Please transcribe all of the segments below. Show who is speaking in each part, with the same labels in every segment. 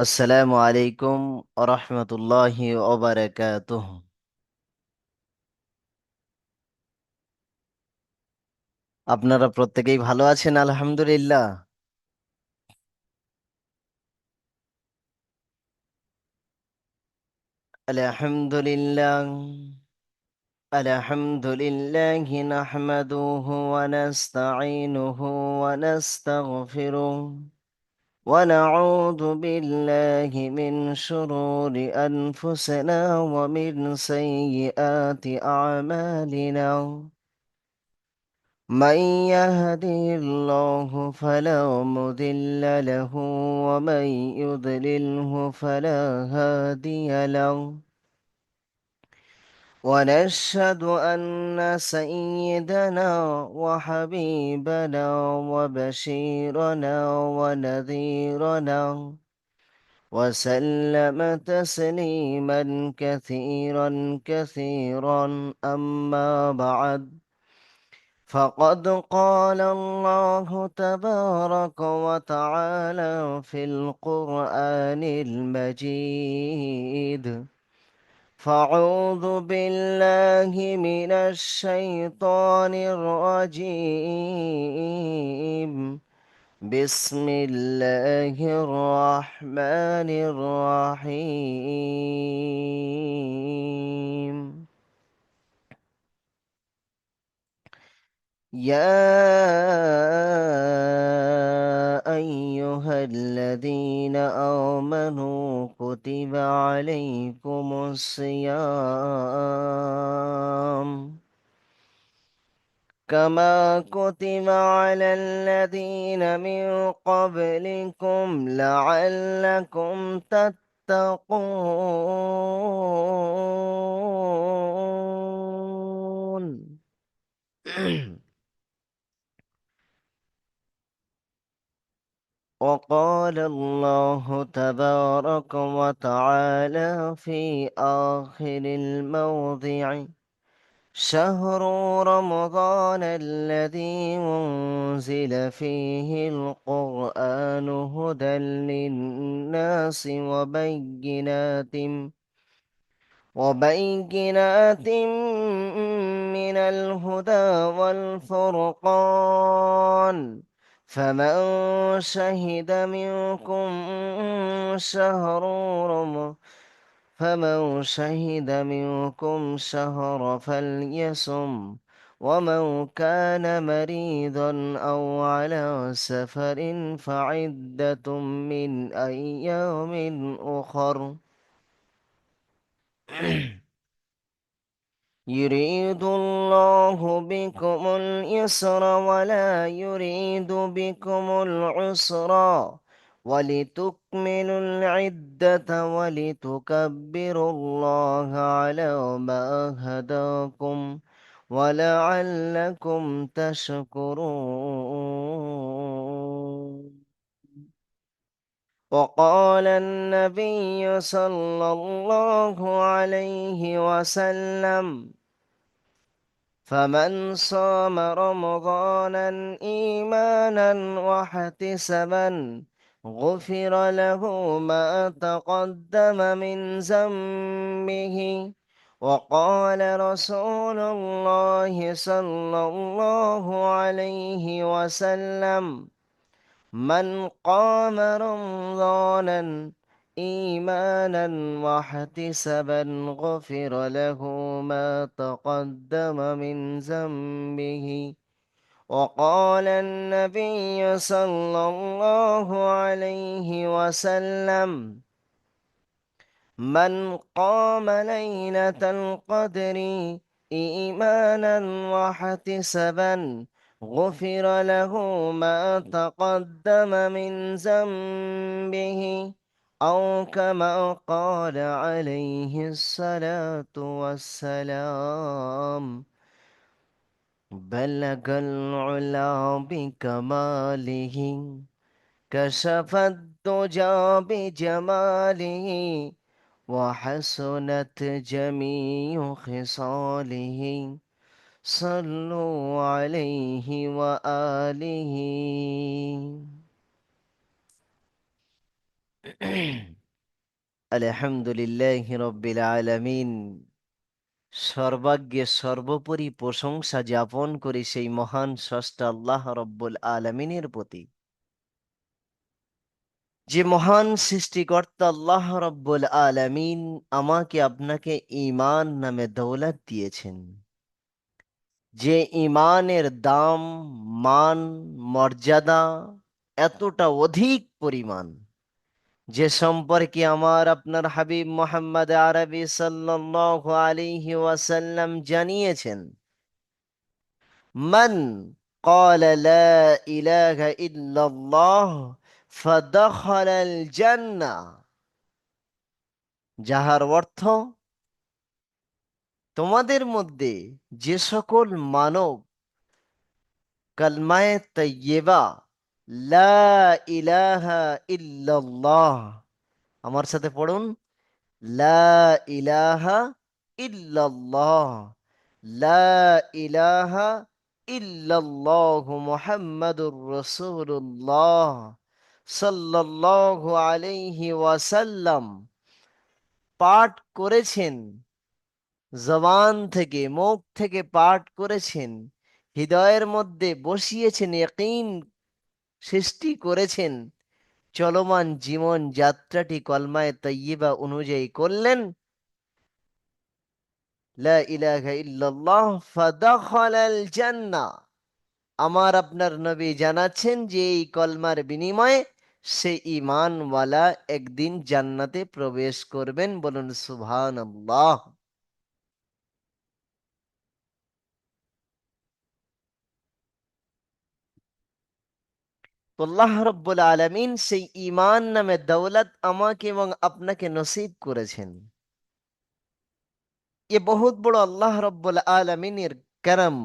Speaker 1: আসসালামু আলাইকুম আরহামতুল্লাহি ওবারাকাতুহ। আপনারা প্রত্যেকেই ভালো আছেন? আলহামদুলিল্লাহ। আলহামদুলিল্লাহ। আলহামদুলিল্লাহ নাহমাদুহু ওয়া নাস্তাঈনুহু ওয়া নাস্তাগফিরুহ ওয়া নাউযু বিল্লাহি মিন শুরুরি আনফুসিনা ওয়া মিন সাইয়্যিআতি আ'মালিনা। من يهده الله فلا مضل له ومن يضلله فلا هادي له. ونشهد أن سيدنا وحبيبنا وبشيرنا ونذيرنا وسلم تسليما كثيرا كثيرا، أما بعد، فقد قال الله تبارك وتعالى في القرآن المجيد: فأعوذ بالله من الشيطان الرجيم. بسم الله الرحمن الرحيم. يا أيها الذين آمنوا كتب عليكم الصيام كما كتب على الذين من قبلكم لعلكم تتقون. وقال الله تبارك وتعالى في آخر الموضع: شهر رمضان الذي أنزل فيه القرآن هدى للناس وبينات من الهدى والفرقان، فمن شهد منكم شهر رمضان فمن شهد منكم شهر فليصم، ومن كان مريضا أو على سفر فعدة من أيام أخر. يريد الله بكم اليسر ولا يريد بكم العسر، ولتكملوا العدة ولتكبروا الله على ما هداكم ولعلكم تشكرون. وقال النبي صلى الله عليه وسلم: فمن صام رمضانا إيمانا واحتسابا غفر له ما تقدم من ذنبه. وقال رسول الله صلى الله عليه وسلم: من قام رمضانا إيمانا واحتسابا غفر له ما تقدم من ذنبه. وقال النبي صلى الله عليه وسلم: من قام ليلة القدر إيمانا واحتسابا غفر له ما تقدم من ذنبه، أو كما قال عليه الصلاة والسلام. بلغ العلا بكماله، كشف الدجى بجماله، وحسنت جميع خصاله. صلوا عليه وآله. আলহামদুলিল্লাহ রব্বিল আলামিন। সর্বাগ্যে সর্বোপরি প্রশংসা জ্ঞাপন করি সেই মহান স্রষ্টা আল্লাহ রব্বুল আলামিনের প্রতি, যে মহান সৃষ্টিকর্তা আল্লাহ রব্বুল আলামিন আমাকে আপনাকে ঈমান নামে দৌলত দিয়েছেন। যে ঈমানের দাম, মান, মর্যাদা এতটা অধিক পরিমাণ, যে সম্পর্কে আমার আপনার হাবিব মোহাম্মদ আরবি সাল্লাল্লাহু আলাইহি ওয়াসাল্লাম জানিয়েছেন, মান ক্বালা লা ইলাহা ইল্লাল্লাহ ফাদাখালাল জান্নাহ, যাহার অর্থ, তোমাদের মধ্যে যে সকল মানব কালমায়ে তাইয়্যিবা লা ইলাহা ইল্লাল্লাহ, আমার সাথে পড়ুন, লা ইলাহা ইল্লাল্লাহ, লা ইলাহা ইল্লাল্লাহু মুহাম্মাদুর রাসূলুল্লাহ সাল্লাল্লাহু আলাইহি ওয়াসাল্লাম পাঠ করেছেন, জবান থেকে, মুখ থেকে পাঠ করেছেন, হৃদয়ের মধ্যে বসিয়েছেন, ইয়াকিন সৃষ্টি করেছেন, চলমান জীবন যাত্রাটি কলমায়ে তাইয়্যিবা অনুযায়ী করলেন, লা ইলাহা ইল্লাল্লাহ ফাদাখালাল জান্নাহ, আমার আপনার নবী জানাচ্ছেন যে এই কলমার বিনিময়ে সে ঈমানওয়ালা একদিন জান্নাতে প্রবেশ করবেন। বলুন সুবহানাল্লাহ। তো আল্লাহ রাব্বুল আলামিন সেই ঈমান নামে দৌলত আমাকে এবং আপনাকে নসিব করেছেন। এ বহুত বড় আল্লাহ রাব্বুল আলামিনের করম,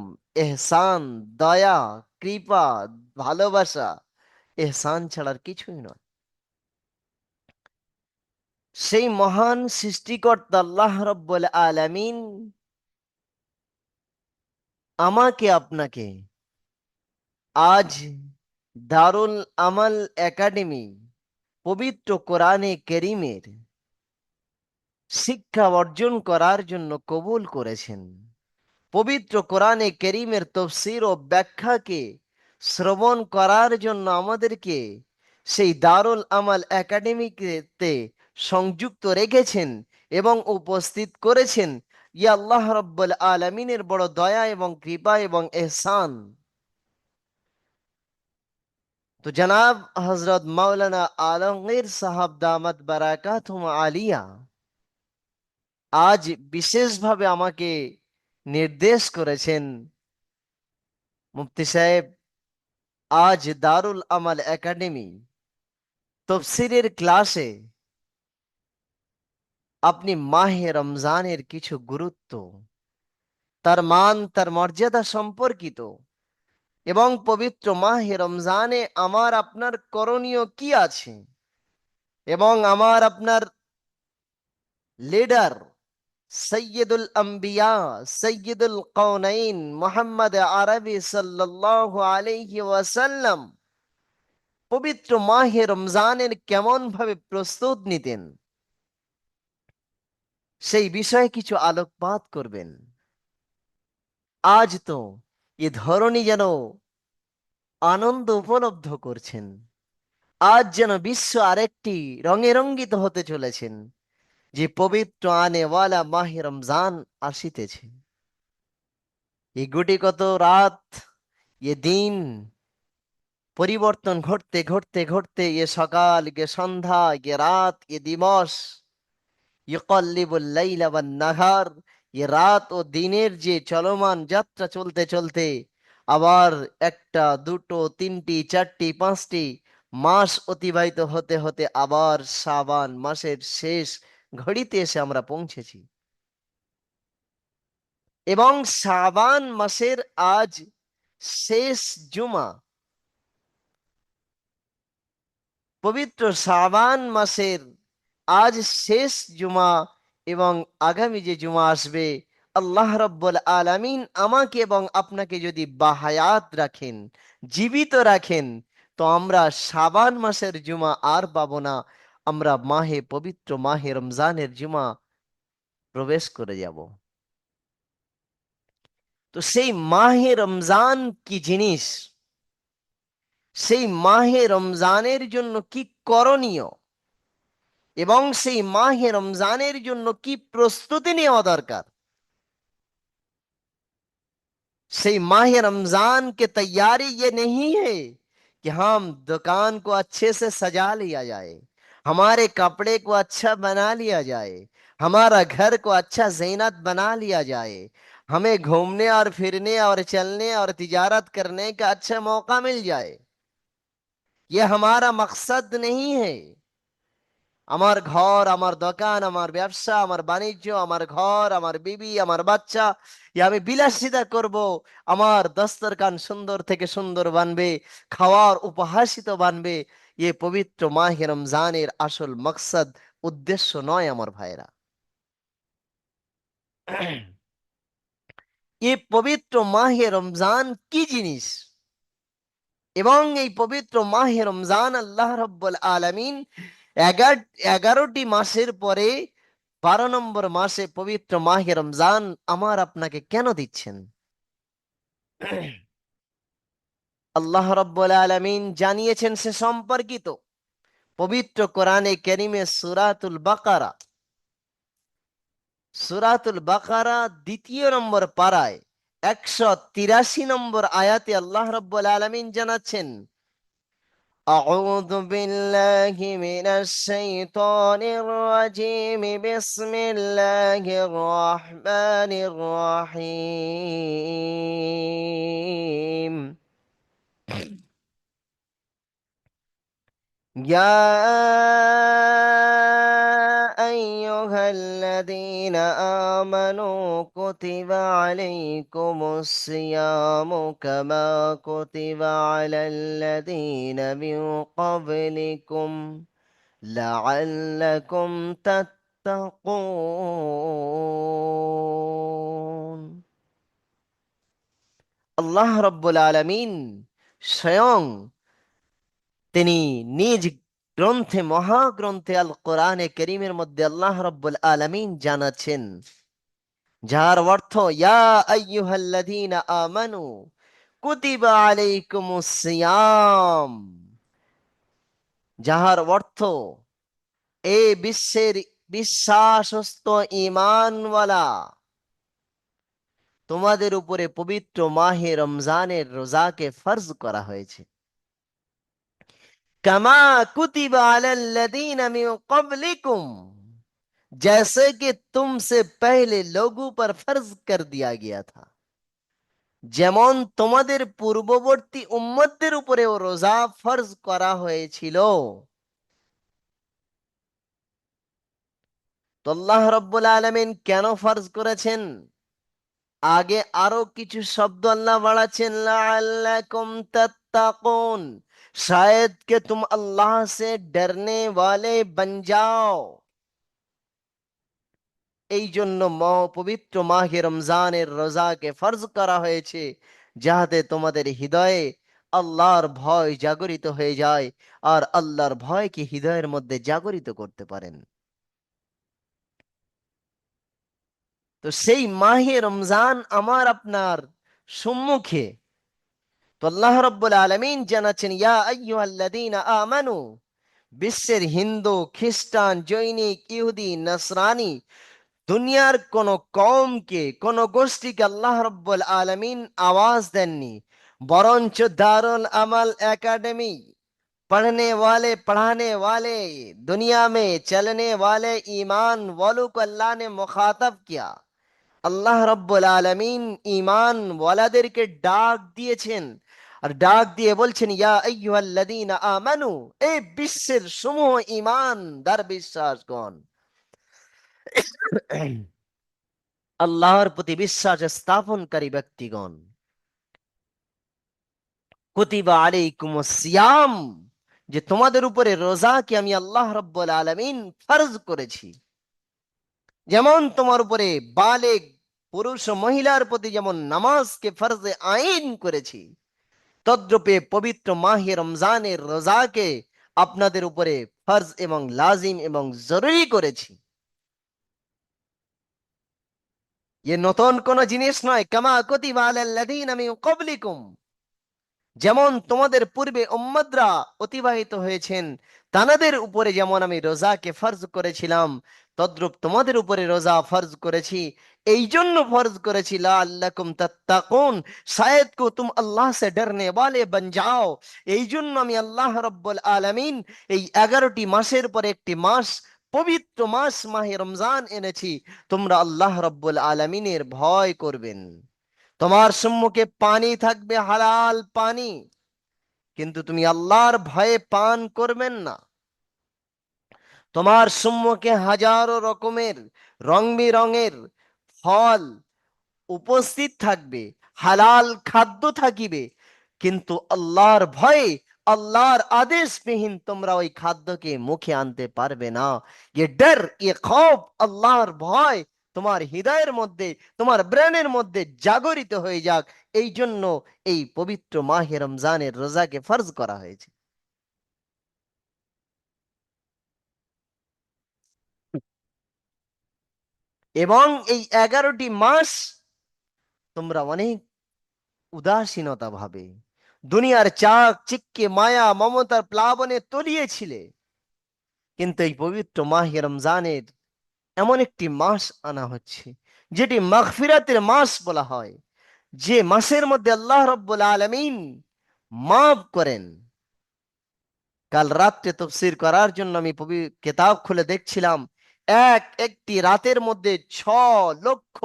Speaker 1: এহসান, দয়া, কৃপা, ভালোবাসা, এহসান ছাড়ার কিছুই নয়। সেই মহান সৃষ্টিকর্তা আল্লাহ রাব্বুল আলামিন আমাকে আপনাকে আজ দারুল আমাল একাডেমি পবিত্র কোরআনে কেরিমের শিক্ষা অর্জন করার জন্য কবুল করেছেন। পবিত্র কোরআনে কেরিমের তফসির ও ব্যাখ্যাকে শ্রবণ করার জন্য আমাদেরকে সেই দারুল আমাল একাডেমিতে সংযুক্ত রেখেছেন এবং উপস্থিত করেছেন। ইয়া আল্লাহ রাব্বুল আলামিনের বড় দয়া এবং কৃপা এবং এহসান। তো জনাব হজরত মাওলানা আলমগীর সাহাব দামাত বারাকাতুহু আলিয়া আজ বিশেষভাবে আমাকে নির্দেশ করেছেন, মুফতি সাহেব, আজ দারুল আমাল একাডেমি তফসিরের ক্লাসে আপনি মাহে রমজানের কিছু গুরুত্ব, তার মান, তার মর্যাদা সম্পর্কিত এবং পবিত্র মাহে রমজানে আমার আপনার করণীয় কি আছে এবং আমার আপনার লিডার সৈয়দুল আম্বিয়া, সৈয়দুল কওনাইন মুহাম্মদ আরবি সাল্লাল্লাহু আলাইহি ওয়াসাল্লাম পবিত্র মাহে রমজানের কেমন ভাবে প্রস্তুত নিতেন সেই বিষয়ে কিছু আলোকপাত করবেন। আজ তো এ ধরনী যেন আনন্দ উপলব্ধ করছেন, আজ যেন বিশ্ব আরেকটি রঙে রঙ্গিত হতে চলেছেন, যে পবিত্র আনেওয়ালা মাহে রমজান আসিতেছে। এই গুটি কত রাত, এ দিন পরিবর্তন ঘটতে ঘটতে ঘটতে এ সকাল, এ সন্ধ্যা, এ রাত, এ দিবস, ইউকাল্লিবুল লাইলা ওয়ান নাহার, এ রাত ও দিনের যে চলমান যাত্রা চলতে চলতে আবার একটা, দুটো, তিনটি, চারটি, পাঁচটি মাস অতিবাহিত হতে হতে আবার শাবান মাসের শেষ ঘড়িতে এসে আমরা পৌঁছেছি এবং শাবান মাসের আজ শেষ জুমা। পবিত্র শাবান মাসের আজ শেষ জুমা এবং আগামী যে জুমা আসবে, আল্লাহ রাব্বুল আলামিন আমাকে এবং আপনাকে যদি বাহায়াত রাখেন, জীবিত রাখেন, তো আমরা শাবান মাসের জুমা আর পাবো না। আমরা মাহে পবিত্র মাহে রমজানের জুমা প্রবেশ করে যাব। তো সেই মাহে রমজান কি জিনিস, সেই মাহে রমজানের জন্য কি করণীয়, এবং সেই মাহে রমজানের জন্য কি প্রস্তুতি নেওয়া দরকার, সেই माह रमजान की तैयारी ये नहीं है कि हम दुकान को अच्छे से सजा लिया जाए, हमारे कपड़े को अच्छा बना लिया जाए, हमारा घर को अच्छा जीनत बना लिया जाए, हमें घूमने और फिरने और चलने और तिजारत करने का अच्छा मौका मिल जाए। ये हमारा मकसद नहीं है। আমার ঘর, আমার দোকান, আমার ব্যবসা, আমার বাণিজ্য, আমার ঘর, আমার বিবি, আমার বাচ্চা, আমি বিলাসিতা করব, আমার দস্তরখান সুন্দর থেকে সুন্দর বানবে, খাওয়ার উপহাসিত বানবে, এ পবিত্র মাহে রমজানের আসল মকসদ, উদ্দেশ্য নয় আমার ভাইরা। এ পবিত্র মাহে রমজান কি জিনিস, এবং এই পবিত্র মাহে রমজান আল্লাহ রাব্বুল আলামিন 11টি মাসের পরে 12 নম্বর মাসে পবিত্র মাহে রমজান আমার আপনাকে কেন দিচ্ছেন? আল্লাহ রাব্বুল আলামিন জানিয়েছেন সে সম্পর্কিত পবিত্র কোরআনে কারিমে সূরাতুল বাকারা 2 নম্বর পারায় 183 নম্বর আয়াতে আল্লাহ রাব্বুল আলামিন জানাচ্ছেন, أعوذ بالله من الشيطان الرجيم بسم الله الرحمن الرحيم يا أيها الذين آمنوا كتب عليكم الصيام كما كتب على الذين من قبلكم لعلكم تتقون। আল্লাহ রব্বুল আলামিন স্বয়ং তিনি নিজ গ্রন্থে, মহাগ্রন্থে আল কোরআনে কারীমের মধ্যে আল্লাহ রাব্বুল আলামিন জানাচ্ছেন, যার অর্থ ইয়া আইয়ুহাল্লাযীনা আমানু কুতিবা আলাইকুমুস সিয়াম, যাহার অর্থ এ বিশ্বের বিশ্বাসস্থ ঈমানওয়ালা, তোমাদের উপরে পবিত্র মাহে রমজানের রোজাকে ফরজ করা হয়েছে। কামা কুতিবা আলাল্লাযীনা মিন ক্বাবলিকুম, जैसे कि तुमसे पहले लोगों पर फर्ज कर दिया गया था, যেমন তোমাদের পূর্ববর্তী উম্মতদের উপরেও রোজা ফরজ করা হয়েছিল। তো আল্লাহ রাব্বুল আলামিন কেন ফরজ করেছেন? আগে আরো কিছু শব্দ আল্লাহ বাড়াচ্ছেন, লাআল্লাকুম তাত্তাকুন, शायद कि तुम अल्लाह से डरने वाले बन जाओ। এই জন্য পবিত্র মাহে রমজানের রোজাকে ফরজ করা হয়েছে, যাহাতে তোমাদের হৃদয়ে আল্লাহর ভয় জাগরিত হয়ে যায়, আর আল্লাহর ভয়কে হৃদয়ের মধ্যে জাগরিত করতে পারেন। তো সেই মাহে রমজান আমার আপনার সম্মুখে, তো আল্লাহ রাব্বুল আলামিন জানাচ্ছেন, ইয়া আইয়ুহাল্লাযীনা আমানু, বিশ্বের হিন্দু, খ্রিস্টান, জৈনিক, ইহুদি, নাসরানি, দুনিয়ার কোন কওমকে, কোন গোষ্ঠীকে আল্লাহ রাব্বুল আলামিন आवाज देननी, বরঞ্চ दारुल अमल एकेडमी, पढ़ने वाले पढ़ाने वाले, दुनिया में चलने वाले ईमान वालों को अल्लाह ने मुखातब किया। আল্লাহ রাব্বুল আলামিন ঈমান ওয়ালাদেরকে ডাক দিয়েছেন, আর ডাক দিয়ে বলছেন, ইয়া আইয়ুহাল্লাযীনা আমানু, এই বিশ্বের সমূহ ঈমানদার বিশ্বাসগণ, আল্লাহর প্রতি বিশ্বাস স্থাপনকারী ব্যক্তিগণ, কুতিবা আলাইকুমুস সিয়াম, যে তোমাদের উপরে রোজাকে আমি আল্লাহ রাব্বুল আলামিন ফরজ করেছি। যেমন তোমার উপরে বালেগ পুরুষ ও মহিলার প্রতি যেমন নামাজকে ফরজে আইন করেছি, তদ্রূপে পবিত্র মাহে রমজানের রোজাকে আপনাদের উপরে ফরজ এবং লাজিম এবং জরুরি করেছি। এ নতুন কোন জিনিস নয়। কামা কুতিবা আলাল্লাযীনা মিন ক্বাবলিকুম, যেমন তোমাদের পূর্বে উম্মতরা অতিবাহিত হয়েছেন, তাদের উপরে যেমন আমি রোজাকে ফরজ করেছিলাম, তদ্রূপ তোমাদের উপরে রোজা ফরজ করেছি। এই জন্য ফরজ করেছি লাআল্লাকুম তাত্তাকুন, শায়দ কো তুম আল্লাহ সে ডরনে वाले बन जाओ। এই জন্য আমি আল্লাহ রব্বুল আলামিন এই 11টি মাসের পরে একটি মাস, পবিত্র মাস মাহে রমজান এনেছি, তোমরা আল্লাহ রব্বুল আলামিনের ভয় করবেন। তোমার সম্মুখে পানি থাকবে, হালাল পানি, কিন্তু তুমি আল্লাহর ভয়ে পান করবেন না। তোমার সম্মুখে হাজারো রকমের রং বেরঙের ফল উপস্থিত থাকবে, হালাল খাদ্য থাকিবে, কিন্তু আল্লাহর ভয়ে, আল্লাহর আদেশবিহীন তোমরা ওই খাদ্যকে মুখে আনতে পারবে না। ये डर, ये खौफ, আল্লাহর ভয় তোমার হৃদয়ের মধ্যে, তোমার ব্রেনের মধ্যে জাগরিত হয়ে যাক, এই জন্য এই পবিত্র মাহে রমজানের রোজাকে ফরজ করা হয়েছে। এবং এই 11টি মাস তোমরা অনেক উদাসীনতা ভাবে, দুনিয়ার চাক চিক্কে মায়া মমতার প্লাবনে তলিয়েছিলে, কিন্তু এই পবিত্র মাহে রমজানের এমন একটি মাস আনা হচ্ছে যেটি মাগফিরাতের মাস বলা হয়, যে মাসের মধ্যে আল্লাহ রব্বুল আলামিন মাফ করেন। কাল রাত্রে তফসির করার জন্য আমি কেতাব খুলে দেখছিলাম, একটি রাতের মধ্যে 6 লক্ষ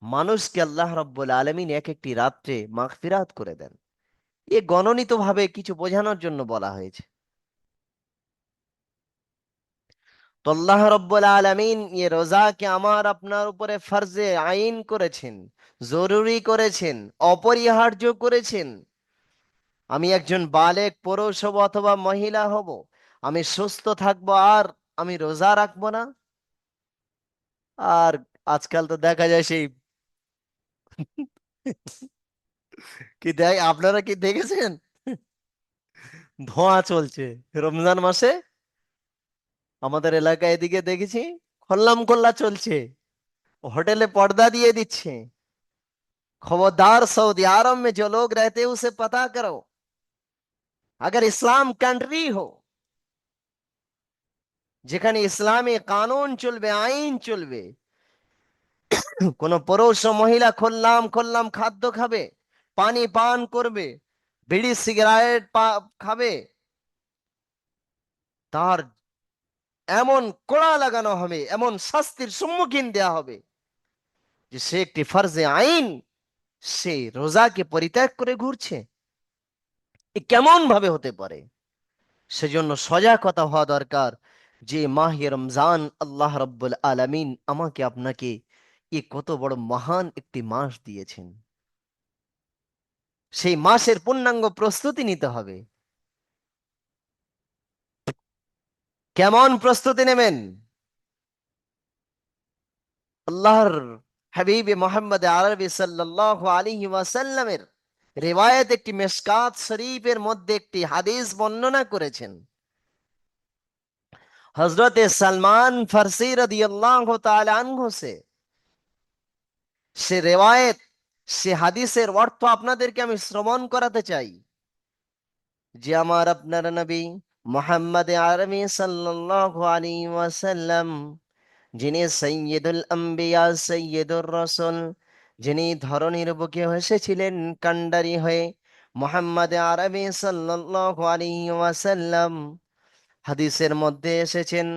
Speaker 1: মানুষকে আল্লাহ রব্বুল আলামিন এক একটি রাত্রে মাগফিরাত করে দেন। এ গণনিত ভাবে কিছু বোঝানোর জন্য বলা হয়েছে। তো আল্লাহ রব্বুল আলামিন এ রোজাকে আমার আপনার উপরে ফরজে আইন করেছেন, জরুরি করেছেন, অপরিহার্য করেছেন। আমি একজন বালেগ পুরুষ হব অথবা মহিলা হব, আমি সুস্থ থাকবো আর আমি রোজা রাখবো না? আর আজকাল তো দেখা যায় সেই কি দেখ, আপনারা কি দেখেছেন, ধোঁয়া চলছে রমজান মাসে। আমাদের এলাকায় এদিকে দেখেছি হল্লাম কল্লা চলছে, হোটেলে पर्दा दिए দিচ্ছে। खबरदार, सऊदी अरब में जो लोग रहते हैं उसे पता करो, अगर इस्लाम कंट्री हो, যেখানে ইসলামী কানুন চলবে, আইন চলবে, কোন পুরুষ ও মহিলা খোল্লাম খোল্লাম খাদ্য খাবে, পানি পান করবে, বিড়ি সিগারেট খাবে, তার এমন কড়া লাগানো হবে, এমন শাস্তির সম্মুখীন দেয়া হবে যে সে একটি ফরজে আইন, সে রোজাকে পরিত্যাগ করে ঘুরছে। এ কেমন ভাবে হতে পারে? সেজন্য সজাগতা হওয়া দরকার যে মাহে রমজান আল্লাহ রব্বুল আলামিন আমাকে আপনাকে এ কত বড় মহান একটি মাস দিয়েছেন। সেই মাসের পূর্ণাঙ্গ প্রস্তুতি নিতে হবে। কেমন প্রস্তুতি নেবেন? আল্লাহর হাবিবে মোহাম্মদ আরবি সাল্লাল্লাহু আলাইহি ওয়াসাল্লামের রিওয়ায়াত একটি মিশকাত শরীফের মধ্যে একটি হাদিস বর্ণনা করেছেন। হযরত সালমান ফারসি রাদিয়াল্লাহু তাআলা আনহু সে রেওয়ায়েত, সে হাদিসের অর্থ আপনাদেরকে আমি শ্রবণ করাতে চাই। যে আমার আপনার নবী মুহাম্মদ আরবি সাল্লাল্লাহু আলাইহি ওয়াসাল্লাম, যিনি সৈয়দুল আম্বিয়া সৈয়দুর রাসূল, যিনি ধরণীর বুকে এসেছিলেন কান্ডারি হয়ে, মুহাম্মদ আরবি সাল্লাল্লাহু আলাইহি ওয়াসাল্লাম হাদিসের মধ্যে এসেছেন,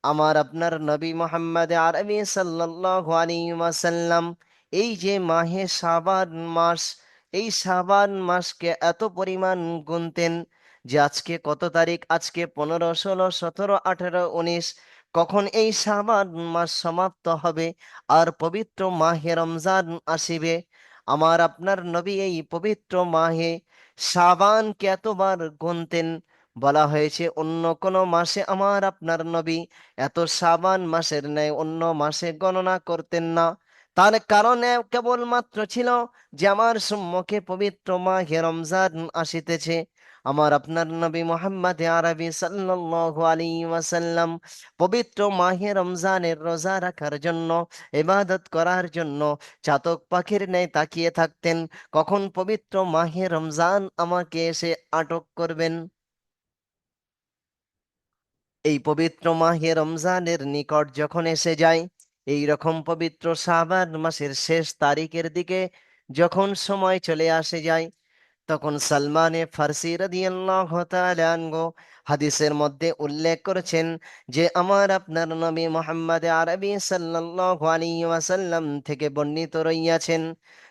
Speaker 1: আমার আপনার নবী মুহাম্মদ আরবি সাল্লাল্লাহু আলাইহি ওয়াসাল্লাম এই যে মাহে শাবান মাস, এই শাবান মাসকে এত পরিমাণ গুনতেন যে আজকে কত তারিখ, আজকে 15, 16, 17, 18, 19, কখন এই শাবান মাস সমাপ্ত হবে আর পবিত্র মাহে রমজান আসিবে। আমার আপনার নবী এই পবিত্র মাহে শাবানকে এতবার গুনতেন। বলা হয়েছে অন্য কোন মাসে আমার আপনার নবী এত শাবান মাসের ন্যায় অন্য মাসে গণনা করতেন না। তার কারণে কেবলমাত্র ছিল যে আমার সম্মুখে পবিত্র মাহে রমজান আসিতেছে, আমার আপনার নবী মুহাম্মদ আরবি সাল্লাল্লাহু আলাইহি ওয়াসাল্লাম পবিত্র মাহে রমজানের রোজা রাখার জন্য, ইবাদত করার জন্য চাতক পাখির ন্যায় তাকিয়ে থাকতেন, কখন পবিত্র মাহে রমজান আমাকে এসে আটক করবেন। এই পবিত্র মাহে রমজানের নিকট যখন এসে যায়, এই রকম পবিত্র শাবান মাসের শেষ তারিখের দিকে যখন সময় চলে আসে যায়, তখন সালমানে ফার্সি রাদিয়াল্লাহু তাআলা আনহু হাদিসের মধ্যে উল্লেখ করেছেন যে আমার আপনার নবী মুহাম্মদ আরবি সাল্লাল্লাহু আলাইহি ওয়াসাল্লাম থেকে বর্ণিত রইয়াছেন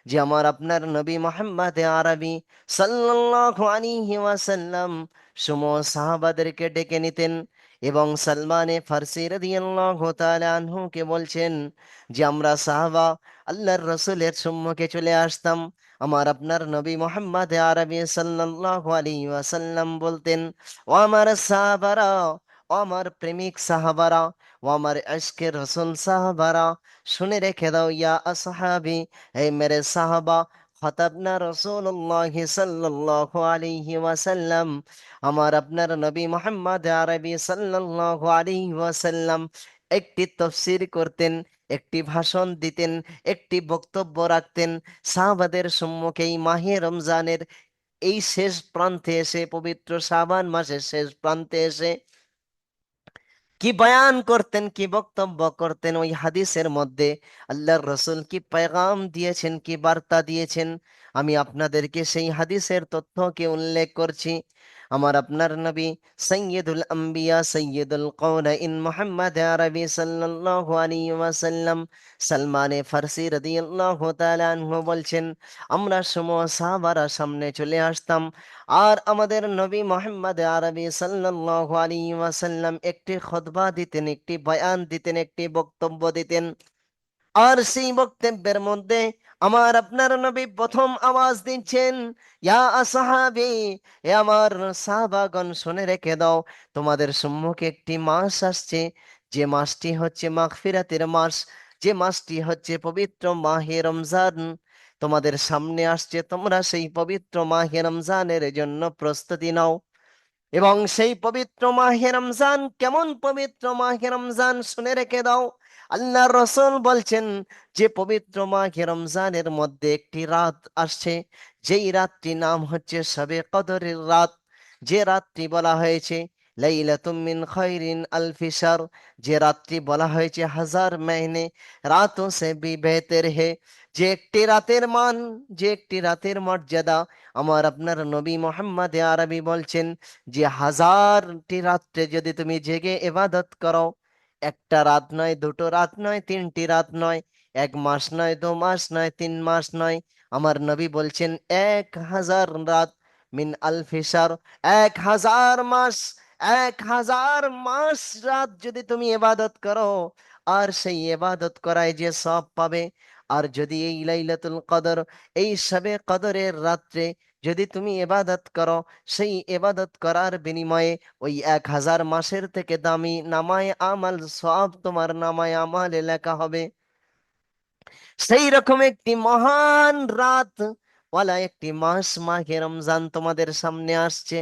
Speaker 1: যে আমার আপনার নবী মুহাম্মদ আরবি সাল্লাল্লাহু আলাইহি ওয়াসাল্লাম সমস্ত সাহাবাদেরকে ডেকে নিতেন এবং সালমানে ফার্সি রাদিয়াল্লাহু তাআলা আনহুকে বলছেন যে আমরা সাহাবা আল্লাহর রসুলের সম্মুখে চলে আসতাম। আমার আপনার নবী মোহাম্মদ আরবি সাল্লাল্লাহু আলাইহি ওয়াসাল্লাম বলতেন, ও আমার সাহাবারা, ও আমার প্রেমিক সাহাবারা, ও আমার ইশকের রসুল সাহাবারা, শুনে রেখে দাও ইয়া আসহাবি, হে মেরে সাহাবা, খতাবনা রাসূলুল্লাহ সাল্লাল্লাহু আলাইহি ওয়াসাল্লাম। আমার আপনার নবী মোহাম্মদ আরবি সাল্লাল্লাহু আলাইহি ওয়াসাল্লাম একটি তাফসীর করতেন, একটি ভাষণ দিতেন, একটি বক্তব্য রাখতেন সাহাবাদের সম্মুখে এই মাহে রমজানের এই শেষ প্রান্তে এসে, পবিত্র শাবান মাসের শেষ প্রান্তে এসে কি বয়ান করতেন, কি বক্তব্য করতেন, ওই হাদিসের মধ্যে আল্লাহর রসুল কি পেগাম দিয়েছেন, কি বার্তা দিয়েছেন, আমি আপনাদেরকে সেই হাদিসের তথ্যকে উল্লেখ করছি। আমার আপনার নবী সৈয়দুল আম্বিয়া সৈয়দুল কওনাইন মুহাম্মদ আরবি সাল্লাল্লাহু আলাইহি ওয়াসাল্লাম সালমানে ফারসি রাদিয়াল্লাহু তাআলা আনহু বলছেন, আমরা সমস্ত সাহাবারা সামনে চলে আসতাম আর আমাদের নবী মুহাম্মদ আরবি সাল্লাল্লাহু আলাইহি ওয়াসাল্লাম একটি খুতবা দিতেন, একটি বয়ান দিতেন, একটি বক্তব্য দিতেন। আর সেই বক্তব্যের মধ্যে আমার আপনার নবী প্রথম আওয়াজ দিচ্ছেন, ইয়া আসহাবি, এ আমার সাহাবাগণ শুনে রেখে দাও, তোমাদের সম্মুখে একটি মাস আসছে, যে মাসটি হচ্ছে মাগফিরাতের মাস, যে মাসটি হচ্ছে পবিত্র মাহে রমজান তোমাদের সামনে আসছে, তোমরা সেই পবিত্র মাহে রমজানের জন্য প্রস্তুতি নাও। এবং সেই পবিত্র মাহে রমজান কেমন পবিত্র মাহে রমজান শুনে রেখে দাও। আল্লাহ রসুল বলছেন যে পবিত্র মাহে রমজানের মধ্যে একটি রাত আসছে, যেই রাতটি নাম হচ্ছে শবে কদরের রাত, যে রাতটি বলা হয়েছে লাইলাতুম মিন খায়রিন আলফি শাহর, যে রাতটি বলা হয়েছে হাজার মহিনে রাতোं से भी बेहतर है। যে একটি রাতের মান, যে একটি রাতের মর্যাদা, আমার আপনার নবী মোহাম্মদ আরবি বলছেন যে হাজারটি রাত্রে যদি তুমি জেগে ইবাদত করো, একটা রাত নয়, দুটো রাত নয়, তিনটি রাত নয়, এক মাস নয়, 2 মাস নয়, 3 মাস নয়, আমার নবী বলছেন 1000 রাত, মিন আলফিসার, 1000 মাস, 1000 মাস রাত যদি তুমি ইবাদত করো, আর সেই ইবাদত করায় যে সব পাবে, আর যদি এই লাইলাতুল কদর, এই শবে কদরের রাত্রে যদি তুমি ইবাদত করো, সেই ইবাদত করার বিনিময়ে ওই 1000 মাসের থেকে দামি নামায় আমাল সব তোমার নামায় আমালে লেখা হবে। সেই রকম একটি মহান রাত ওয়ালা একটি মাস মাহে রমজান তোমাদের সামনে আসছে।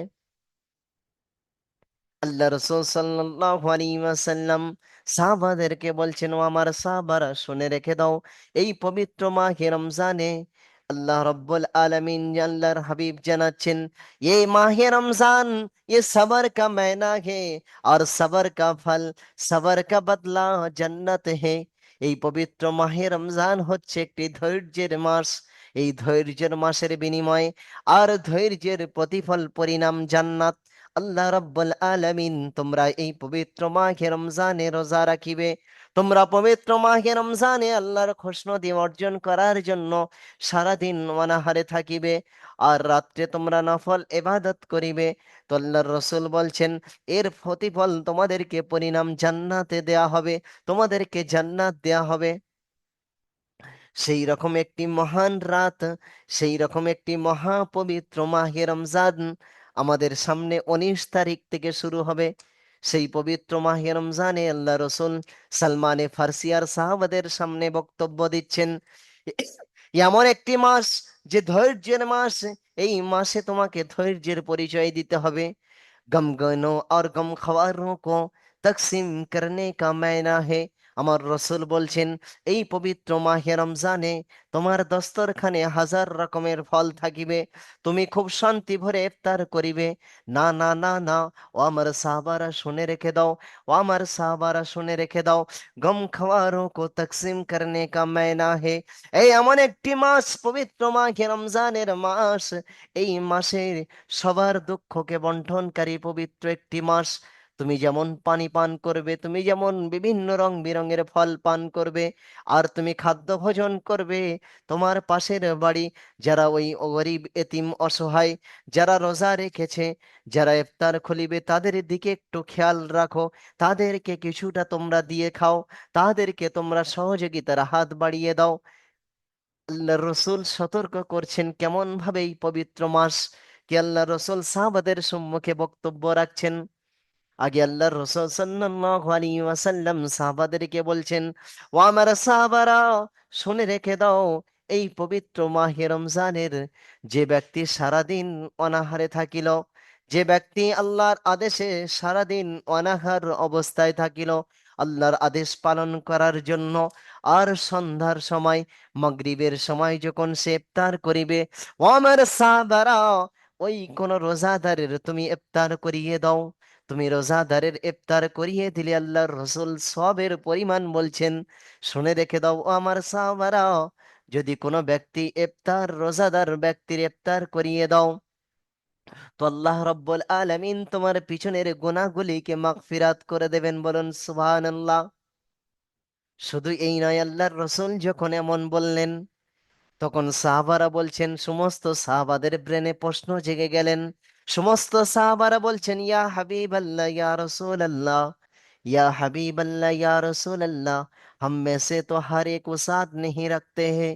Speaker 1: আল্লাহ রসুল সাল্লাল্লাহু আলাইহি ওয়াসাল্লাম সাহাবাদেরকে বলছেন, ও আমার সাহাবারা শুনে রেখে দাও, এই পবিত্র মাহে রমজানে আল্লাহ রব্বুল আলামিন, আল্লাহর হাবিব জানাচ্ছেন, ये माहे रमजान ये सबर का महीना है और सबर का फल, सबर का बदला जन्नत है। এই পবিত্র মাহে রমজান হচ্ছে একটি ধৈর্যের মাস, এই ধৈর্যের মাসের বিনিময়ে আর ধৈর্যের প্রতিফল পরিণাম জান্নাত। আল্লাহ রাব্বুল আলামিন তোমরা এই পবিত্র মাহে রমজানে রোজা রাখিবে, তোমরা পবিত্র মাহে রমজানে আল্লাহর খুশনদি অর্জন করার জন্য সারাদিন অনাহারে থাকিবে, আর রাত্রে তোমরা নফল ইবাদত করিবে, তো আল্লাহর রসুল বলছেন এর প্রতিফল তোমাদেরকে পরিণাম জান্নাতে দেয়া হবে, তোমাদেরকে জান্নাত দেয়া হবে। সেই রকম একটি মহান রাত, সেই রকম একটি মহাপবিত্র মাহে রমজান আমাদের সামনে 19 তারিখ থেকে শুরু হবে। সেই পবিত্র মাহে রমজানে আল্লাহ রসুল সালমানে ফার্সি আর সাহাবাদের সামনে বক্তব্য দিচ্ছেন, এমন একটি মাস যে ধৈর্যের মাস, এই মাসে তোমাকে ধৈর্যের পরিচয় দিতে হবে। गमगनों और गमख्वारों को तकसीम करने का मायना है। আমার রসুল বলছেন, এই পবিত্র মাহে রমজানে তোমার দস্তরখানে হাজার রকমের ফল থাকিবে, তুমি খুব শান্তি ভরে ইফতার করিবে। না না না না, ও আমার সাহাবারা শুনে রেখে দাও, ও আমার সাহাবারা শুনে রেখে দাও, গম খাওয়ারও কো তকসিম করনে কা মায়না হে। এই এমন একটি মাস, পবিত্র মাহে রমজানের মাস, এই মাসে সবার দুঃখকে বন্টনকারী পবিত্র একটি মাস। তুমি যেমন পানি পান করবে, তুমি যেমন বিভিন্ন রং বেরঙের ফল পান করবে, আর তুমি খাদ্য ভোজন করবে, তোমার পাশের বাড়ি যারা ওই গরিব এতিম অসহায়, যারা রোজা রেখেছে, যারা ইফতার খুলিবে, তাদের দিকে একটু খেয়াল রাখো, তাদেরকে কিছুটা তোমরা দিয়ে খাও, তাদেরকে তোমরা সহযোগিতার হাত বাড়িয়ে দাও। আল্লাহ রসুল সতর্ক করছেন কেমন ভাবে এই পবিত্র মাস কি। আল্লাহ রসুল সাহাবাদের সম্মুখে বক্তব্য রাখছেন। আগে আল্লাহ রসুল সাল্লাল্লাহু আলাইহি ওয়াসাল্লাম সাহাবাদেরকে বলছেন, ও আমার সাহাবারা, শুনে রেখে দাও, এই পবিত্র মাহে রমজানের যে ব্যক্তি সারাদিন অনাহারে থাকিল, যে ব্যক্তি আল্লাহর আদেশে সারাদিন অনাহার অবস্থায় থাকিল, আল্লাহর আদেশ পালন করার জন্য, আর সন্ধ্যার সময়, মাগরিবের সময় যখন সে ইফতার করিবে, ও আমার সাহাবারা, ওই কোন রোজাদারের তুমি ইফতার করিয়ে দাও। তুমি রোজাদারের ইফতার করিয়ে দিলে আল্লাহর রসুল সবের পরিমাণ বলছেন, শুনে রেখে দাও ও আমার সাহাবারা, যদি কোনো ব্যক্তি ইফতার, রোজাদার ব্যক্তির ইফতার করিয়ে দাও, তো আল্লাহ রব্বুল আলামিন তোমার পিছনের গুনাহগুলিকে মাগফিরাত করে দেবেন। বলুন সুবহানাল্লাহ। শুধু এই নয়, আল্লাহর রসুল যখন এমন বললেন, তখন সাহাবারা বলছেন, সমস্ত সাহাবাদের ব্রেনে প্রশ্ন জেগে গেলেন। সমস্ত সাহাবারা বলছেন, ইয়া হাবিব আল্লাহ, ইয়া রসুল আল্লাহ, ইয়া হাবিব আল্লাহ, ইয়া রসুল আল্লাহ, हम में से तो हर एक वो साथ नहीं रखते हैं।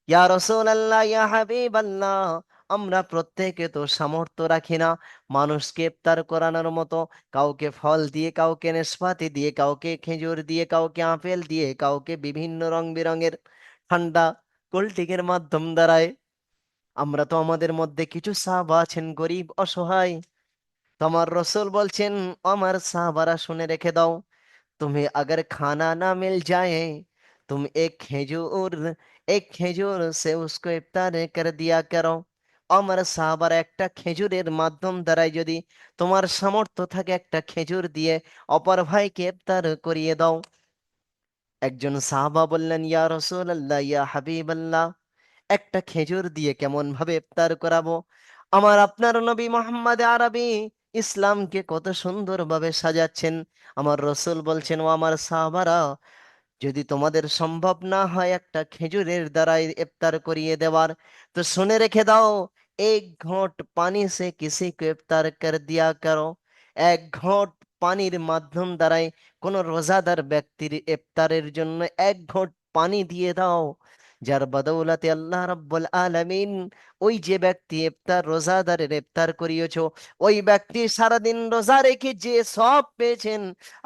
Speaker 1: ইয়া রসুল আল্লাহ, ইয়া হাবিব আল্লাহ, আমরা প্রত্যেকে তো সামর্থ্য রাখি না মানুষকে ইফতার করানোর মতো। কাউকে ফল দিয়ে, কাউকে নাশপাতি দিয়ে, কাউকে খেজুর দিয়ে, কাউকে আপেল দিয়ে, কাউকে বিভিন্ন রং বেরঙের ঠান্ডা কোল্ড ড্রিঙ্কের মাধ্যম দ্বারায়। আমরা তো আমাদের মধ্যে কিছু সাহাবা আছেন গরিব অসহায়। তোমার রসুল বলছেন, আমার সাহাবারা শুনে রেখে দাও, तुम्हें अगर खाना ना मिल जाए, तुम एक खजूर से उसको इफ्तार कर दिया करो। আমার সাহাবার, একটা খেজুরের মাধ্যম দ্বারাই যদি তোমার সামর্থ্য থাকে, একটা খেজুর দিয়ে অপর ভাইকে ইফতার করিয়ে দাও। একজন সাহাবা বললেন, ইয়া রাসূলুল্লাহ, ইয়া হাবিবাল্লাহ, একটা খেজুর দিয়ে কেমন ভাবে ইফতার করাবো? আমার আপনার নবী মোহাম্মদ আরবি ইসলামকে কত সুন্দরভাবে সাজাচ্ছেন। আমার রসুল বলছেন, ও আমার সাহাবারা, যদি তোমাদের সম্ভব না হয় একটা খেজুরের দ্বারাই ইফতার করিয়ে দেওয়ার, তো শুনে রেখে দাও, এক ঘোঁট পানি সে কিসি কো ইফতার কর দিয়া করো। এক ঘোঁট পানির মাধ্যম দ্বারাই কোন রোজাদার ব্যক্তির ইফতারের জন্য এক ঘোঁট পানি দিয়ে দাও, যার বদৌলতে আল্লাহ রাব্বুল আলামিন, ওই যে ব্যক্তি ইফতার, রোজাদারের ইফতার করিয়েছো, ওই ব্যক্তি সারাদিন রোজা রেখে যে সব পেয়েছেন,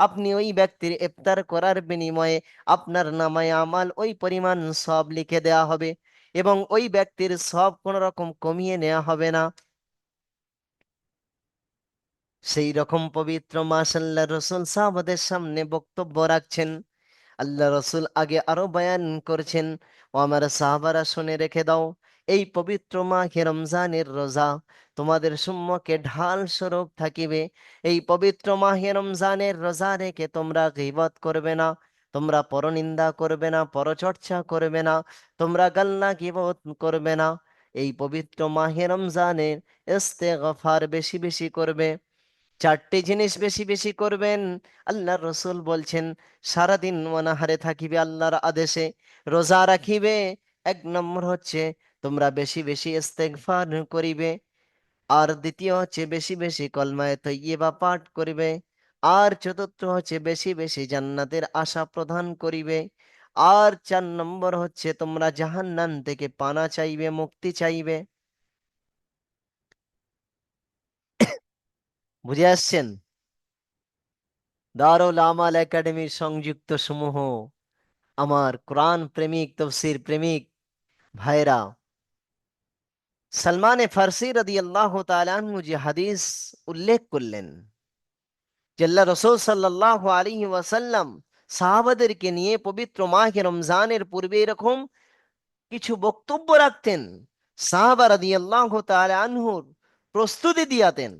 Speaker 1: আপনি ওই ব্যক্তির ইফতার করার বিনিময়ে আপনার নামায় আমাল ওই পরিমাণ সব লিখে দেয়া হবে, এবং ওই ব্যক্তির সব কোন রকম কমিয়ে নেওয়া হবে না। সেই রকম পবিত্র মাস আল্লাহ রসুল সাহাবাদের সামনে বক্তব্য রাখছেন। আল্লাহ রসুল আগে আরো বয়ান করছেন, ও আমার সাহাবারা শুনে রেখে দাও, এই পবিত্র মাহে রমজানের রোজা তোমাদের সম্মুখে ঢাল স্বরূপ থাকিবে। এই পবিত্র মাহে রমজানের রোজা রেখে তোমরা গীবত করবে না, তোমরা পরনিন্দা করবে না, পরচর্চা করবে না, তোমরা গাল্লা গীবত করবে না। এই পবিত্র মাহে রমজানের ইস্তেগফার বেশি বেশি করবে। চারটি জিনিস বেশি বেশি করবেন। আল্লাহর রসুল বলছেন, সারাদিন অনাহারে থাকিবে আল্লাহর আদেশে, রোজা রাখিবে। এক নম্বর হচ্ছে তোমরা বেশি বেশি ইস্তেগফার করিবে, আর দ্বিতীয় হচ্ছে বেশি বেশি কলমায়ে তয়্যিবা পাঠ করিবে, আর চতুর্থ হচ্ছে বেশি বেশি জান্নাতের আশা প্রদান করিবে, আর 4 নম্বর হচ্ছে তোমরা জাহান্নাম থেকে পানা চাইবে, মুক্তি চাইবে। বুঝে আসছেন? দারুল আমাল একাডেমির সংযুক্ত সমূহ আমার কোরআন প্রেমিক, তফসির প্রেমিক ভাইরা, সালমানে ফার্সি রাদিয়াল্লাহু তাআলা আনহু যে হাদিস উল্লেখ করলেন যে আল্লাহ রাসূল সাল্লাল্লাহু আলাইহি ওয়াসাল্লাম সাহাবাদেরকে নিয়ে পবিত্র মাহে রমজানের পূর্বে এরকম কিছু বক্তব্য রাখতেন, সাহাবা রাদিয়াল্লাহু তাআলা আনহুর প্রস্তুতি দিয়াতেন,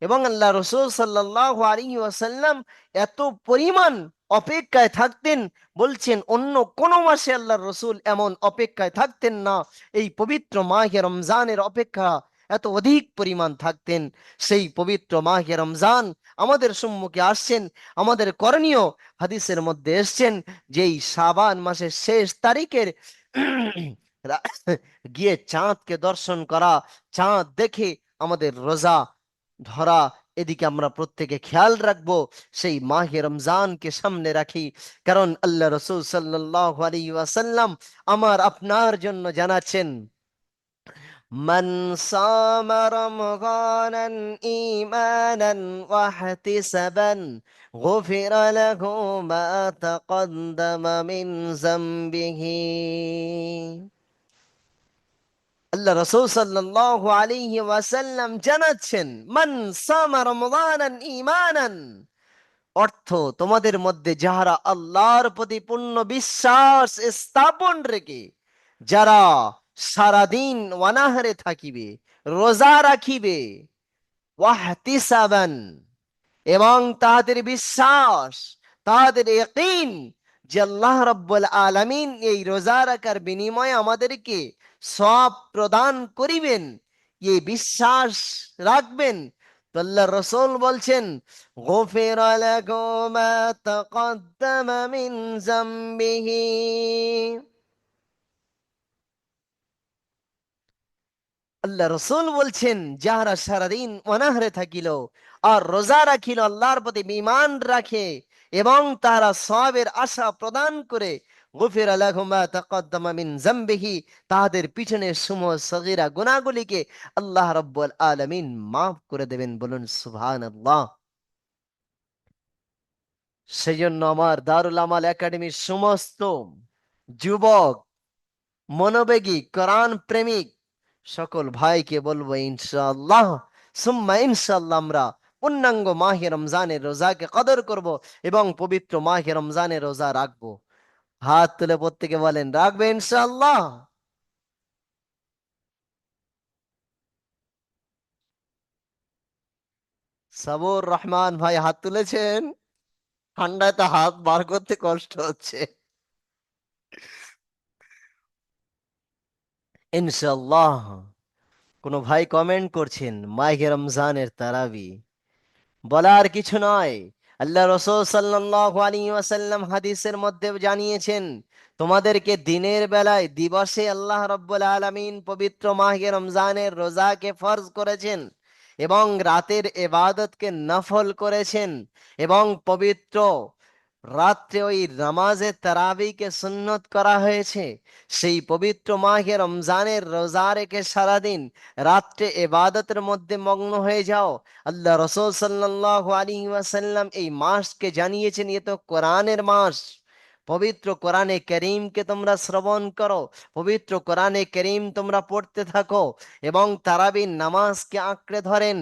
Speaker 1: এবং আল্লাহ রাসূল সাল্লাল্লাহু আলাইহি ওয়াসাল্লাম এত পরিমাণ অপেক্ষায় থাকতেন, বলছেন অন্য কোন মাসে আল্লাহর রসুল এমন অপেক্ষায় থাকতেন না, এই পবিত্র মাহে রমজানের অপেক্ষা এত অধিক পরিমাণ থাকতেন। সেই পবিত্র মাহে রমজান আমাদের সম্মুখে আসছেন, আমাদের করণীয় হাদিসের মধ্যে এসছেন যেই শাবান মাসের শেষ তারিখের রা- গিয়ে চাঁদকে দর্শন করা, চাঁদ দেখে আমাদের রোজা ধরা, এদিকে আমরা প্রত্যেকে খেয়াল রাখবো। সেই মাহে রমজানকে সামনে রাখি, কারণ আল্লাহ রসুল সাল্লাল্লাহু আলাইহি ওয়াসাল্লাম আমার আপনার জন্য জানাচ্ছেন, মান সামা রমজানান ঈমানান ওয়াহতিসাবান গুফিরা লাহু মা তাকদ্দামা মিন যামবিহি। আল্লাহ রাসূল সাল্লাল্লাহু আলাইহি ওয়াসাল্লাম জানাচ্ছেন, মান সামা রমাদানান ঈমানান, অর্থ তোমাদের মধ্যে যাহারা আল্লাহর প্রতি পূর্ণ বিশ্বাস স্থাপন রেখে যারা সারাদিন অনাহারে থাকিবে, রোজা রাখিবে, ওয়াহতিসাবান, এবং তাহাদের বিশ্বাস, তাহাদের ইয়াকিন যে আল্লাহ রাব্বুল আলামিন এই রোজা রাখার বিনিময়ে আমাদেরকে সওয়াব প্রদান করিবেন, এই বিশ্বাস রাখবেন, তো আল্লাহ রসুল বলছেন, গুফিরা লাহু মা তাকদ্দামা মিন যামবিহি। আল্লাহ রসুল বলছেন, যাহারা সারাদিন অনাহারে থাকিল আর রোজা রাখিল, আল্লাহর প্রতি ঈমান রাখে এবং তারা সওয়াবের আশা প্রদান করে, গুফিরা লাহুম মা তাকদ্দামা মিন যামবিহি, তাদের পিছনের সমস্ত সগীরা গুনাহগুলিকে আল্লাহ রাব্বুল আলামিন মাফ করে দেবেন। বলুন সুবহানাল্লাহ। সেই জন্য আমার দারুল আমাল একাডেমির সমস্ত যুবক, মনোবেগী, কোরআন প্রেমিক সকল ভাইকে বলবো, ইনশাআল্লাহ সুম্মা ইনশাআল্লাহ আমরা পূর্ণাঙ্গ মাহে রমজানের রোজাকে কদর করব এবং পবিত্র মাহে রমজানের রোজা রাখবো। হাত তুলে প্রত্যেকে বলেন, রাখবে ইনশাআল্লাহ। সাবুর রহমান ভাই হাত তুলেছেন, ঠান্ডায় তো হাত বার করতে কষ্ট হচ্ছে। ইনশাআল্লাহ। কোন ভাই কমেন্ট করছেন মাহে রমজানের তারাবি, বলার কিছু নয়। আল্লাহ রাসূল সাল্লাল্লাহু আলাইহি ওয়াসাল্লাম হাদিসের মধ্যে জানিয়েছেন, তোমাদেরকে দিনের বেলায় দিবসে আল্লাহ রাব্বুল আলামিন পবিত্র মাহে রমজানের রোজাকে ফরজ করেছেন এবং রাতের ইবাদতকে নফল করেছেন, এবং পবিত্র রাত্রে ওই নামাজে তারাবিকে সুন্নত করা হয়েছে। সেই পবিত্র মাহে রমজানের রোজা রেখে সারাদিন রাত্রে ইবাদতের মধ্যে মগ্ন হয়ে যাও। আল্লাহ রাসূল সাল্লাল্লাহু আলাইহি ওয়াসাল্লাম এই মাসকে জানিয়েছেন, এ তো কোরআনের মাস। পবিত্র কোরআনে করিমকে তোমরা শ্রবণ করো, পবিত্র কোরআনে করিম তোমরা পড়তে থাকো এবং তারাবির নামাজকে আঁকড়ে ধরেন,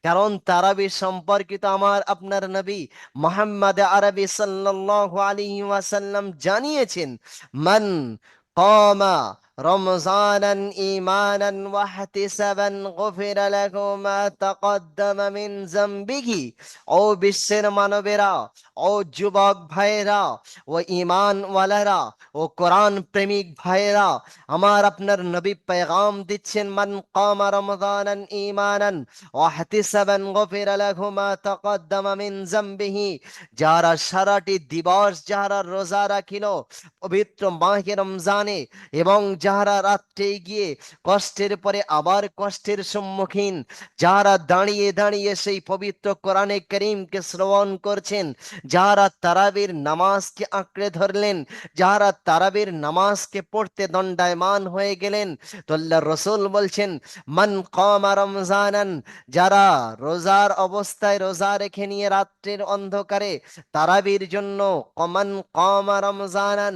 Speaker 1: কারণ তারাবি সম্পর্কিত আমার আপনার নবী মুহাম্মদ আরবি সাল্লাল্লাহু আলাইহি ওয়াসাল্লাম জানিয়েছেন, মান কামা রমজানান ঈমানান ওয়াহতিসাবান গুফিরা লাহু মা তাকদ্দামা মিন যামবিহি। ও বিশ্বের মানবেরা, ও যুবক ভাইয়েরা, ও ঈমান ওয়ালারা, ও কোরআন প্রেমিক ভাইয়েরা, আমার আপনার নবী পেগাম দিচ্ছেন, মান কামা রমজানান ঈমানান ওয়াহতিসাবান গুফিরা লাহু মা তাকদ্দামা মিন যামবিহি, যারা সারাটি দিবস যারা রোজা রাখিল পবিত্র মাহে রমজানে, এবং যারা রাত্রে গিয়ে কষ্টের পরে আবার কষ্টের সম্মুখীন, যারা দাঁড়িয়ে দাঁড়িয়ে সেই পবিত্র কোরআনে করিমকে শ্রবণ করছেন, যারা তারাবির নামাজকে আঁকড়ে ধরলেন, যারা তারাবির নামাজকে পড়তে দণ্ডায়মান হয়ে গেলেন, তো আল্লাহ রসুল বলছেন, মান কামা রমজানান, যারা রোজার অবস্থায় রোজা রেখে নিয়ে রাত্রির অন্ধকারে তারাবির জন্য, কমান কামা রমজানান,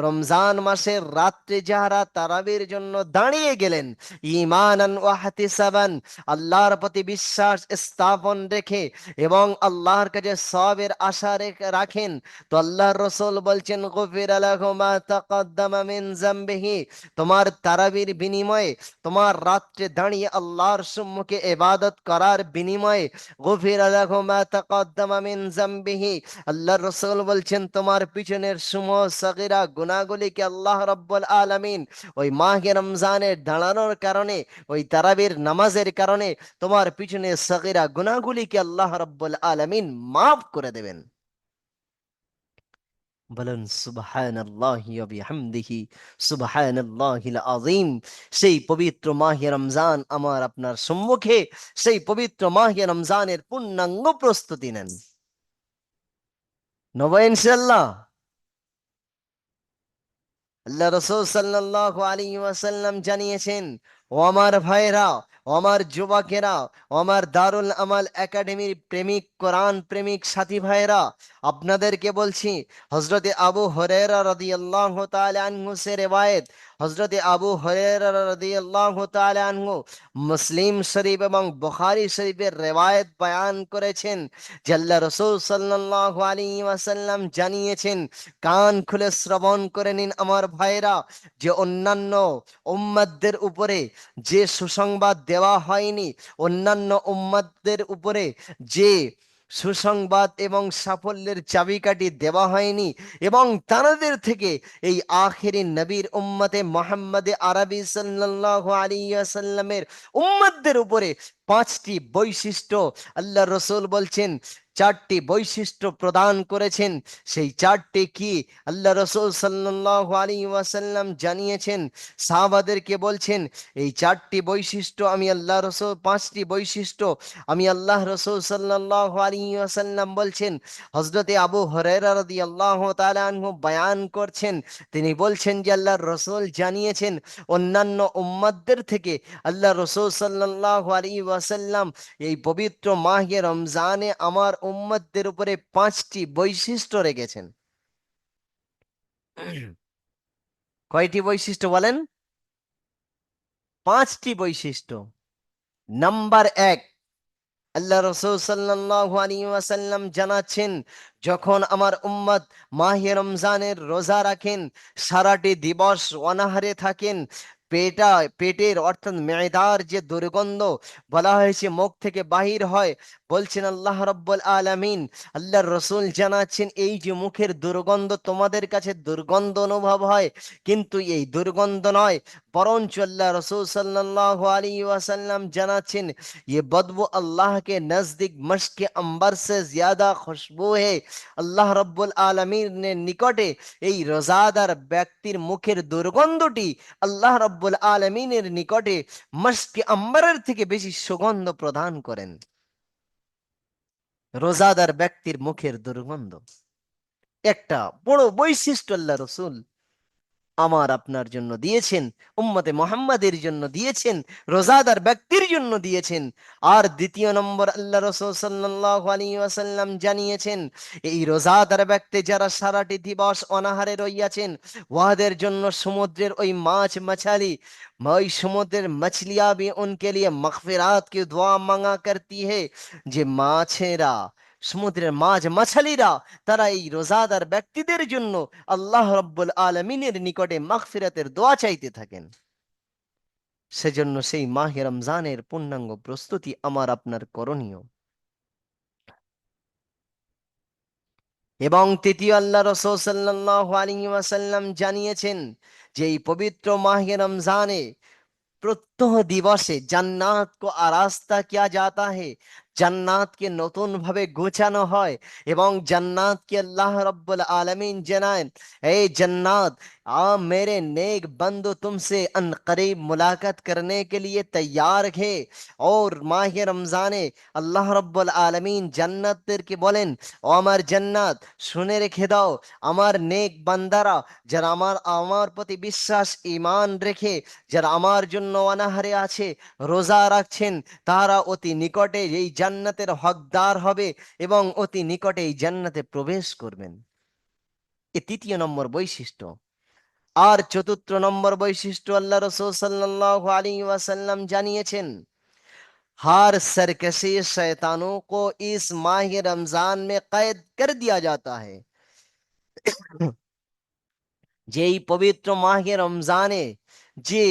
Speaker 1: রমজান মাসের রাত্রে যারা তারাবির জন্য দাঁড়িয়ে গেলেন, ঈমানান ওয়া ইহতিসাবান, আল্লাহর প্রতি বিশ্বাস স্থাপন রেখে এবং আল্লাহর কাছে সওয়াবের আশা রাখেন, তো আল্লাহর রাসূল বলছেন, গুফিরা লাহু মা তাকাদ্দামা মিন যামবিহি, তোমার তারাবির বিনিময়ে, তোমার রাত্রে দাঁড়িয়ে আল্লাহর সম্মুখে ইবাদত করার বিনিময়ে, গুফিরা লাহু মা তাকাদ্দামা মিন যামবিহি, আল্লাহর রাসূল বলছেন, তোমার পিছনের সগীরা গুনাহগুলিকে আল্লাহ রাব্বুল আলামিন ওই মাহে রমজানের দাঁড়ানোর কারণে, ওই তারাবির নামাজের কারণে তোমার পিছনে সগীরা গুনাহগুলিকে আল্লাহ রাব্বুল আলামিন মাফ করে দেবেন। বলেন সুবহানাল্লাহি ওয়া বিহামদিহি, সুবহানাল্লাহিল আযীম। সেই পবিত্র মাহে রমজান আমার আপনার সম্মুখে, সেই পবিত্র মাহে রমজানের পূর্ণাঙ্গ প্রস্তুতি নেন। নব ইনশাআল্লাহ। আল্লাহ রাসূল সাল্লাল্লাহু আলাইহি ওয়াসাল্লাম জানিয়েছেন, ও আমার ভাইরা, ও আমার যুবকেরা, ও আমার দারুল আমাল একাডেমির প্রেমিক, কোরআন প্রেমিক সাথী ভাইরা, আপনাদেরকে বলছি, হযরতে আবু হুরায়রা রাদিয়াল্লাহু তাআলা আনহু সে রিওয়ায়াত, হযরতে আবু হুরায়রা রাদিয়াল্লাহু তাআলা আনহু মুসলিম শরীফ এবং বুখারী শরীফের রিওয়ায়াত বয়ান করেছেন যে আল্লাহ রাসূল সাল্লাল্লাহু আলাইহি ওয়াসাল্লাম জানিয়েছেন, কান খুলে শ্রবণ করে নিন আমার ভাইরা, যে অন্যান্য উম্মতদের উপরে যে সুসংবাদ দেওয়া হয়নি, অন্যান্য উম্মতদের উপরে যে সুসংবাদ এবং সাফল্যের চাবিকাঠি দেওয়া হয়নি, এবং তাদের থেকে এই আখেরি নবীর উম্মতে মোহাম্মদে আরবি সাল্লাল্লাহু আলাইহি ওয়াসাল্লামের উম্মতদের উপরে পাঁচটি বৈশিষ্ট্য আল্লাহ রসুল বলছেন, চারটি বৈশিষ্ট্য প্রদান করেছেন। সেই চারটি কি আল্লাহ রসুল সাল্লাল্লাহু আলাইহি ওয়াসাল্লাম জানিয়েছেন, সাহাবাদেরকে বলছেন, এই চারটি বৈশিষ্ট্য আমি আল্লাহ রসুল, পাঁচটি বৈশিষ্ট্য আমি আল্লাহ রসুল সাল্লাল্লাহু আলাইহি ওয়াসাল্লাম বলছেন। হযরতে আবু হুরায়রা রাদিয়াল্লাহু তাআলা আনহু বয়ান করছেন, তিনি বলছেন যে আল্লাহর রসুল জানিয়েছেন, অন্যান্য উম্মতদের থেকে আল্লাহ রসুল সাল্লাল্লাহু আলাইহি ওয়াসাল্লাম এই পবিত্র মাহে রমজানে আমার উম্মতদের উপরে পাঁচটি বৈশিষ্ট্য রেখেছেন। কয়টি বৈশিষ্ট্য বলেন? পাঁচটি বৈশিষ্ট্য। নাম্বার এক, আল্লাহ রসুল সাল্লাল্লাহু আলাইহি ওয়াসাল্লাম জানাচ্ছেন, যখন আমার উম্মত মাহে রমজানের রোজা রাখেন, সারাটি দিবস অনাহারে থাকেন, পেটের অর্থাৎ মেয়েদার যে দুর্গন্ধ বলা হয়েছে মুখ থেকে বাহির হয়, বলছেন আল্লাহ রাব্বুল আলামিন, আল্লাহর রসুল জানাচ্ছেন, এই যে মুখের দুর্গন্ধ তোমাদের কাছে দুর্গন্ধ অনুভব হয়, কিন্তু এই দুর্গন্ধ নয়, বরঞ্চ আল্লাহ রসুল সাল্লাল্লাহু আলাইহি ওয়াসাল্লাম জানাচ্ছেন, ये बदबू अल्लाह के नजदीक मश्क अंबर से ज्यादा खुशबू है। আল্লাহ রব্বুল আলামিনের নিকটে এই রোজাদার ব্যক্তির মুখের দুর্গন্ধটি আল্লাহ রব্বুল আলামিনের নিকটে মস্ক আম্বরের থেকে বেশি সুগন্ধ প্রদান করেন। রোজাদার ব্যক্তির মুখের দুর্গন্ধ একটা বড় বৈশিষ্ট্য আল্লাহ রসুল আমার আপনার জন্য দিয়েছেন, উম্মতে মোহাম্মদের জন্য দিয়েছেন, রোজাদার ব্যক্তির জন্য দিয়েছেন। আর দ্বিতীয় নম্বর, আল্লাহ রাসূল সাল্লাল্লাহু আলাইহি ওয়াসাল্লাম জানিয়েছেন, এই রোজাদার ব্যক্তি যারা সারাটি দিবস অনাহারে রইয়াছেন, ওয়াদের জন্য সমুদ্রের ওই মাছ মাছালি, ওই সমুদ্রের মছলিয়াं भी उनके लिए मगफिरात की दुआ मांगा करती है। যে মাছেরা, সমুদ্রের মাছ মাছালিরা, তারা এই রোজাদার ব্যক্তিদের জন্য আল্লাহ রব্বুল আলমিনের নিকটে মাগফিরাতের দোয়া চাইতে থাকেন। সেজন্য সেই মাহে রমজানের পূর্ণাঙ্গ প্রস্তুতি আমার আপনার করণীয়। এবং তৃতীয়, আল্লাহ রাসূল সাল্লাল্লাহু আলাইহি ওয়াসাল্লাম জানিয়েছেন যে এই পবিত্র মাহে রমজানে प्रत्यह दिवसे जन्नात को आरास्ता किया जाता है, জান্নাতকে নতুন ভাবে গোছানো হয়, এবং জান্নাতকে আল্লাহ রাব্বুল আলামিন জানান, এই জান্নাত मेरे नेक बंदो तुमसे अनकरीब मुलाकात करने के लिए तैयार है। और माह रमजाने আল্লাহ রব্বুল আলামিন জান্নাতদেরকে বলেন, ও আমার জান্নাত, শুনে রেখে দাও, আমার নেক বান্দারা যারা আমার আমার প্রতি বিশ্বাস ঈমান রেখে যারা আমার জন্য অনাহারে আছে, রোজা রাখছেন, তারা অতি নিকটে এই জান্নাতের হকদার হবে এবং অতি নিকটে এই জান্নাতে প্রবেশ করবেন। এ তৃতীয় নম্বর বৈশিষ্ট্য। আর চতুর্থ নম্বর বৈশিষ্ট্য আল্লাহ রাসূল সাল্লাল্লাহু আলাইহি ওয়াসাল্লাম জানিয়েছেন, हर सरकशी शैतानों को इस माह रमजान में कैद कर दिया जाता है। যেই পবিত্র মাহে রমজানে যে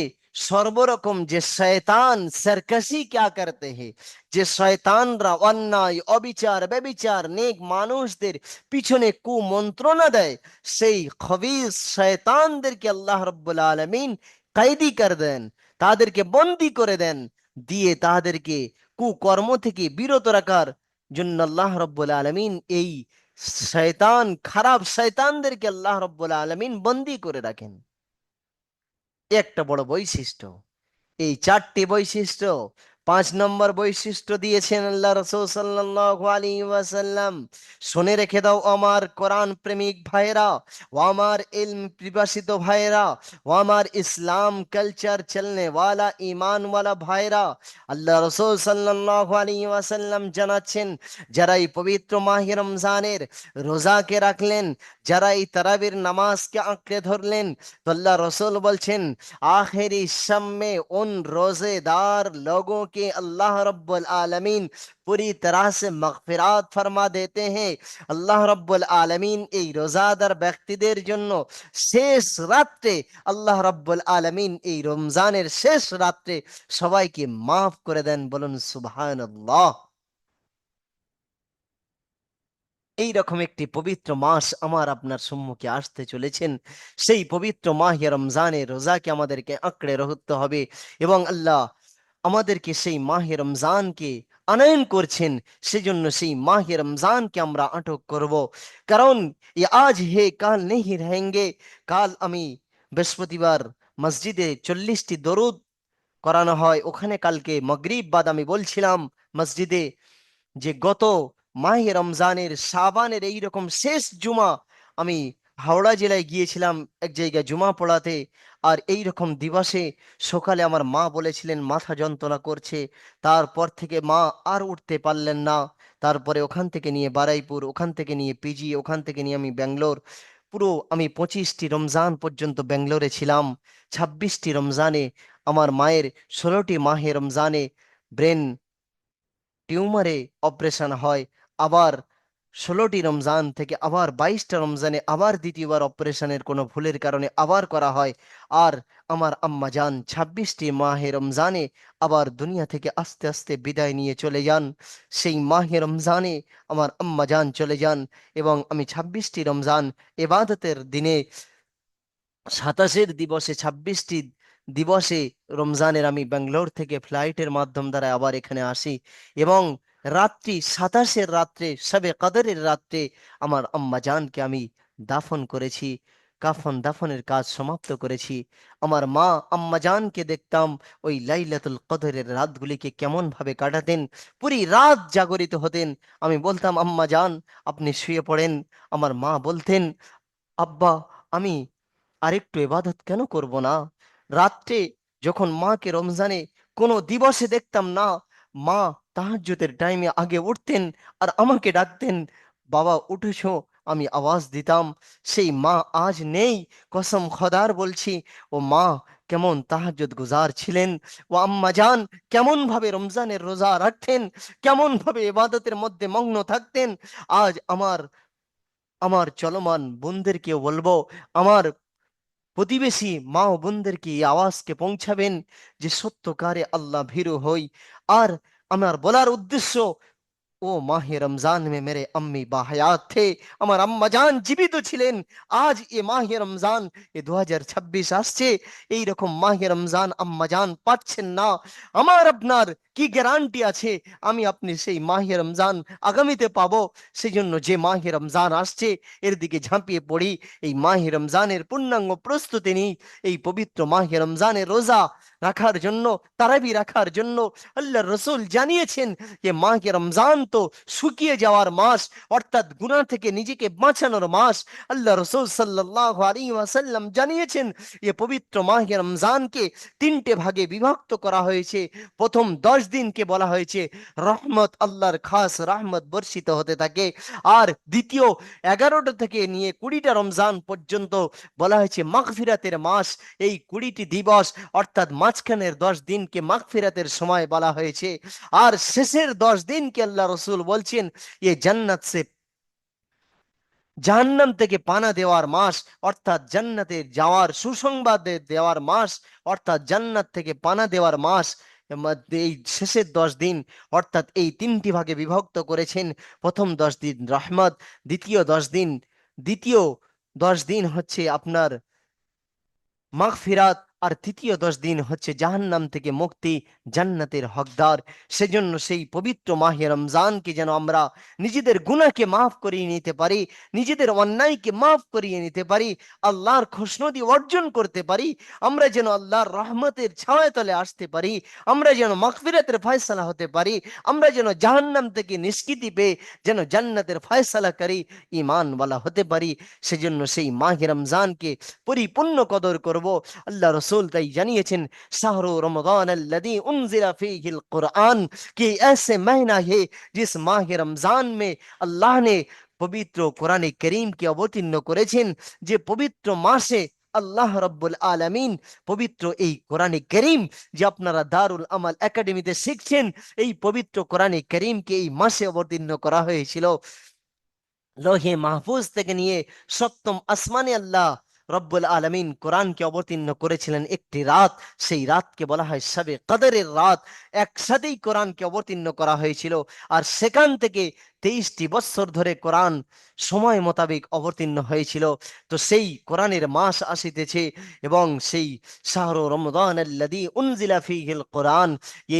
Speaker 1: সর্বরকম যে শয়তান সরকশি क्या करते हैं, যে শয়তানরা অন্যায় অবিচার ব্যভিচার নেক মানুষদের পিছনে কুমন্ত্রণা দেয়, সেই খবিস শয়তানদেরকে আল্লাহ রাব্বুল আলামিন কয়েদি করে দেন, তাদেরকে বন্দী করে দেন, দিয়ে তাদেরকে কুকর্ম থেকে বিরত রাখার জন্য আল্লাহ রাব্বুল আলামিন এই শয়তান খারাপ শয়তানদেরকে আল্লাহ রাব্বুল আলামিন বন্দী করে রাখেন। এ একটা বড় বৈশিষ্ট্য। এই চারটি বৈশিষ্ট্য। 5 নম্বর বৈশিষ্ট্য দিয়েছেন আল্লাহ রাসূল সাল্লাল্লাহু আলাইহি ওয়াসাল্লাম, শুনে রেখে দাও আমার কোরআন প্রেমিক ভাইরা, ও আমার ইলম পিপাসিত ভাইরা, ও আমার ইসলাম কালচার চলনে ওয়ালা ঈমান ওয়ালা ভাইরা। আল্লাহ রাসূল সাল্লাল্লাহু আলাইহি ওয়াসাল্লাম জানাচ্ছেন, যারা এই পবিত্র মাহে রমজানের রোজাকে রাখলেন, যারা এই তারাবির নামাজকে আঁকড়ে ধরলেন, তো আল্লাহ রাসূল বলছেন, आखिरी शम में उन रोजेदार लोगों के अल्लाह रब्बुल आलमीन पूरी तरह से मगफिरात फरमा देते हैं। আল্লাহ রব্বুল আলামিন এই রোজাদার ব্যক্তিদের জন্য শেষ রাত্রে আল্লাহ রব্বুল আলামিন এই রমজানের শেষ রাত্রে সবাইকে মাফ করে দেন, বলুন সুবহানাল্লাহ। এই রকম একটি পবিত্র মাস আমার আপনার সম্মুখে আসতে চলেছেন। সেই পবিত্র মাহে রমজানে রোজাকে আমাদেরকে আঁকড়ে রাখতে হবে এবং আল্লাহ আমাদেরকে সেই মাহে রমজানকে আনয়ন করছেন, সেজন্য সেই মাহে রমজানকে আমরা আটক করব। কারণ এ আজ হে কাল নেই রহেঙ্গে। কাল আমি বৃহস্পতিবার মসজিদে 40টি দরুদ করানো হয়, ওখানে কালকে মাগরিব বাদ আমি বলছিলাম মসজিদে যে গত মাহে রমজানের শাবানের এইরকম শেষ জুমা আমি হাওড়া জেলায় গিয়েছিলাম এক জায়গায় জুমা পড়াতে। আর এই রকম দিবসে সকালে আমার মা বলেছিলেন মাথা যন্ত্রণা করছে, তারপর থেকে মা আর উঠতে পারলেন না। তারপরে ওখান থেকে নিয়ে বারাইপুর, ওখান থেকে নিয়ে পিজি, ওখান থেকে নিয়ে আমি ব্যাঙ্গালোর, পুরো আমি 25টি রমজান পর্যন্ত ব্যাঙ্গালোরে ছিলাম। 26টি রমজানে আমার মায়ের, 16টি মাহে রমজানে ব্রেন টিউমারে অপারেশন হয়। আবার 16টি রমজান থেকে আবার 22টা রমজানে আবার দ্বিতীয়বার অপারেশনের কোনো ভুলের কারণে আবার করা হয়। আর আমার আম্মা জান 26টি মাহে রমজানে আবার দুনিয়া থেকে আস্তে আস্তে বিদায় নিয়ে চলে যান। সেই মাহে রমজানে আমার আম্মা জান চলে যান এবং আমি 26টি রমজান এবাদতের দিনে 27-এর দিবসে 26টি দিবসে রমজানের আমি ব্যাঙ্গালোর থেকে ফ্লাইটের মাধ্যম দ্বারা আবার এখানে আসি এবং রাত্রি 27-এর রাত্রে শবে কদরের রাত্রে আমার আম্মা জানকে আমি দাফন করেছি, কাফন দাফনের কাজ সমাপ্ত করেছি। আমার মা আম্মা জানকে দেখতাম ওই লাইলাতুল কদরের রাতগুলিকে কেমন ভাবে কাটাতেন, পুরি রাত জাগরিত হতেন। আমি বলতাম আম্মা জান আপনি শুয়ে পড়েন, আমার মা বলতেন আব্বা আমি আরেকটু ইবাদত কেন করব না। রাত্রে যখন মাকে রমজানে কোনো দিবসে দেখতাম না, মা তাহাজ্জুদের টাইমে আগে উঠতেন আর আমাকে ডাকতেন, বাবা উঠেছো, আমি আওয়াজ দিতাম। সেই মা আজ নেই, কসম খোদার বলছি। ও মা কেমন তাহাজ্জুদ গুজার ছিলেন, ও আম্মা জান কেমন ভাবে রমজানের রোজা রাখতেন, কেমন ভাবে ইবাদতের মধ্যে মগ্ন থাকতেন। আজ আমার আমার চলমান বোনদেরকে বলবো, আমার প্রতিবেশী মা ও বোনদেরকে এই আওয়াজকে পৌঁছাবেন যে সত্যকারে আল্লাহ ভীরু হই। আর আমার বলার উদ্দেশ্য ও মাহে রমজান মে মেরে আম্মি বাহায়াত থে, আমার আম্মা জান জীবিত ছিলেন। আজ এ মাহে রমজান, এ 2026 আসছে, এই রকম মাহে রমজান আম্মা জান পাচ্ছেন না। আমার আপনার কি গ্যারান্টি আছে আমি আপনি সেই মাহে রমজান আগামীতে পাবো? সেই জন্য যে মাহে রমজান আসছে এর দিকে ঝাঁপিয়ে পড়ি, এই মাহে রমজানের পূর্ণাঙ্গ প্রস্তুতি নিই। এই পবিত্র মাহে রমজানের রোজা রাখার জন্য, তারাবি রাখার জন্য আল্লাহ রসুল জানিয়েছেন যে মাহে রমজান তো শুকিয়ে যাওয়ার মাস, অর্থাৎ গুনাহ থেকে নিজেকে বাঁচানোর মাস। আল্লাহ রসুল সাল্লাল্লাহু আলাইহি ওয়াসাল্লাম জানিয়েছেন যে পবিত্র মাহে রমজানকে তিনটে ভাগে বিভক্ত করা হয়েছে। প্রথম 10 দিনকে বলা হয়েছে রহমত, আল্লাহর খাস রহমত বর্ষিত হতে থাকে। আর দ্বিতীয় 11টা থেকে নিয়ে 20টা রমজান পর্যন্ত বলা হয়েছে মাগফিরাতের মাস। এই 20টি দিবস অর্থাৎ মাঝখানের 10 দিনকে মাগফিরাতের সময় বলা হয়েছে। আর শেষের 10 দিনকে আল্লাহ রসুল বলছেন এ জান্নাত সে, জাহান্নাম থেকে পানা দেওয়ার মাস, অর্থাৎ জান্নাতে যাওয়ার সুসংবাদ দেওয়ার মাস, অর্থাৎ জান্নাত থেকে পানা দেওয়ার মাস। এই শেষের 10 দিন অর্থাৎ এই তিনটি ভাগে বিভক্ত করেছেন। প্রথম 10 দিন রহমত, দ্বিতীয় 10 দিন, দ্বিতীয় 10 দিন হচ্ছে আপনার মাগফিরাত, আর তৃতীয় 10 দিন হচ্ছে জাহান্নাম থেকে মুক্তি, জান্নাতের হকদার। সেজন্য সেই পবিত্র মাহে রমজানকে যেন আমরা নিজেদের গুনাহকে মাফ করিয়ে নিতে পারি, নিজেদের অন্যায়কে মাফ করিয়ে নিতে পারি, আল্লাহর খুশনদি অর্জন করতে পারি, আমরা যেন আল্লাহর রহমতের ছায়া তলে আসতে পারি, আমরা যেন মাগফিরাতের ফয়সালা হতে পারি, আমরা যেন জাহান্নাম থেকে নিষ্কৃতি পেয়ে যেন জান্নাতের ফয়সালাকারী ঈমানওয়ালা হতে পারি। সেজন্য সেই মাহে রমজানকে পরিপূর্ণ কদর করব। अल्लाह रसूल তাই জানিয়েছেন শাহরু রমজান আল্লাযী উনজিলা ফীহিল কুরআন, कि ऐसे महीना है जिस माह रमजान में আল্লাহ ने পবিত্র কোরআনে করিমকে অবতীর্ণ করেছেন, যে পবিত্র মাসে আল্লাহ রব্বুল আলামিন পবিত্র এই কোরআনে করিম যে আপনারা দারুল আমাল একাডেমিতে শিখছেন, এই পবিত্র কোরআনে করিমকে এই মাসে অবতীর্ণ করা হয়েছিল। লোহে মাহফুজ থেকে নিয়ে সপ্তম আসমানে আল্লাহ রব্বুল আলামিন কোরআনকে অবতীর্ণ করেছিলেন একটি রাত, সেই রাতকে বলা হয় শবে কদরের রাত। একসাথেই কোরআনকে অবতীর্ণ করা হয়েছিল। আর সেখান থেকে 23টি বৎসর ধরে কোরআন সময় মোতাবেক অবতীর্ণ হয়েছিল। তো সেই কোরআনের মাস আসিতেছে, এবং সেই শাহরু রমজান আল্লাযী উনজিলা ফীহিল কোরআন,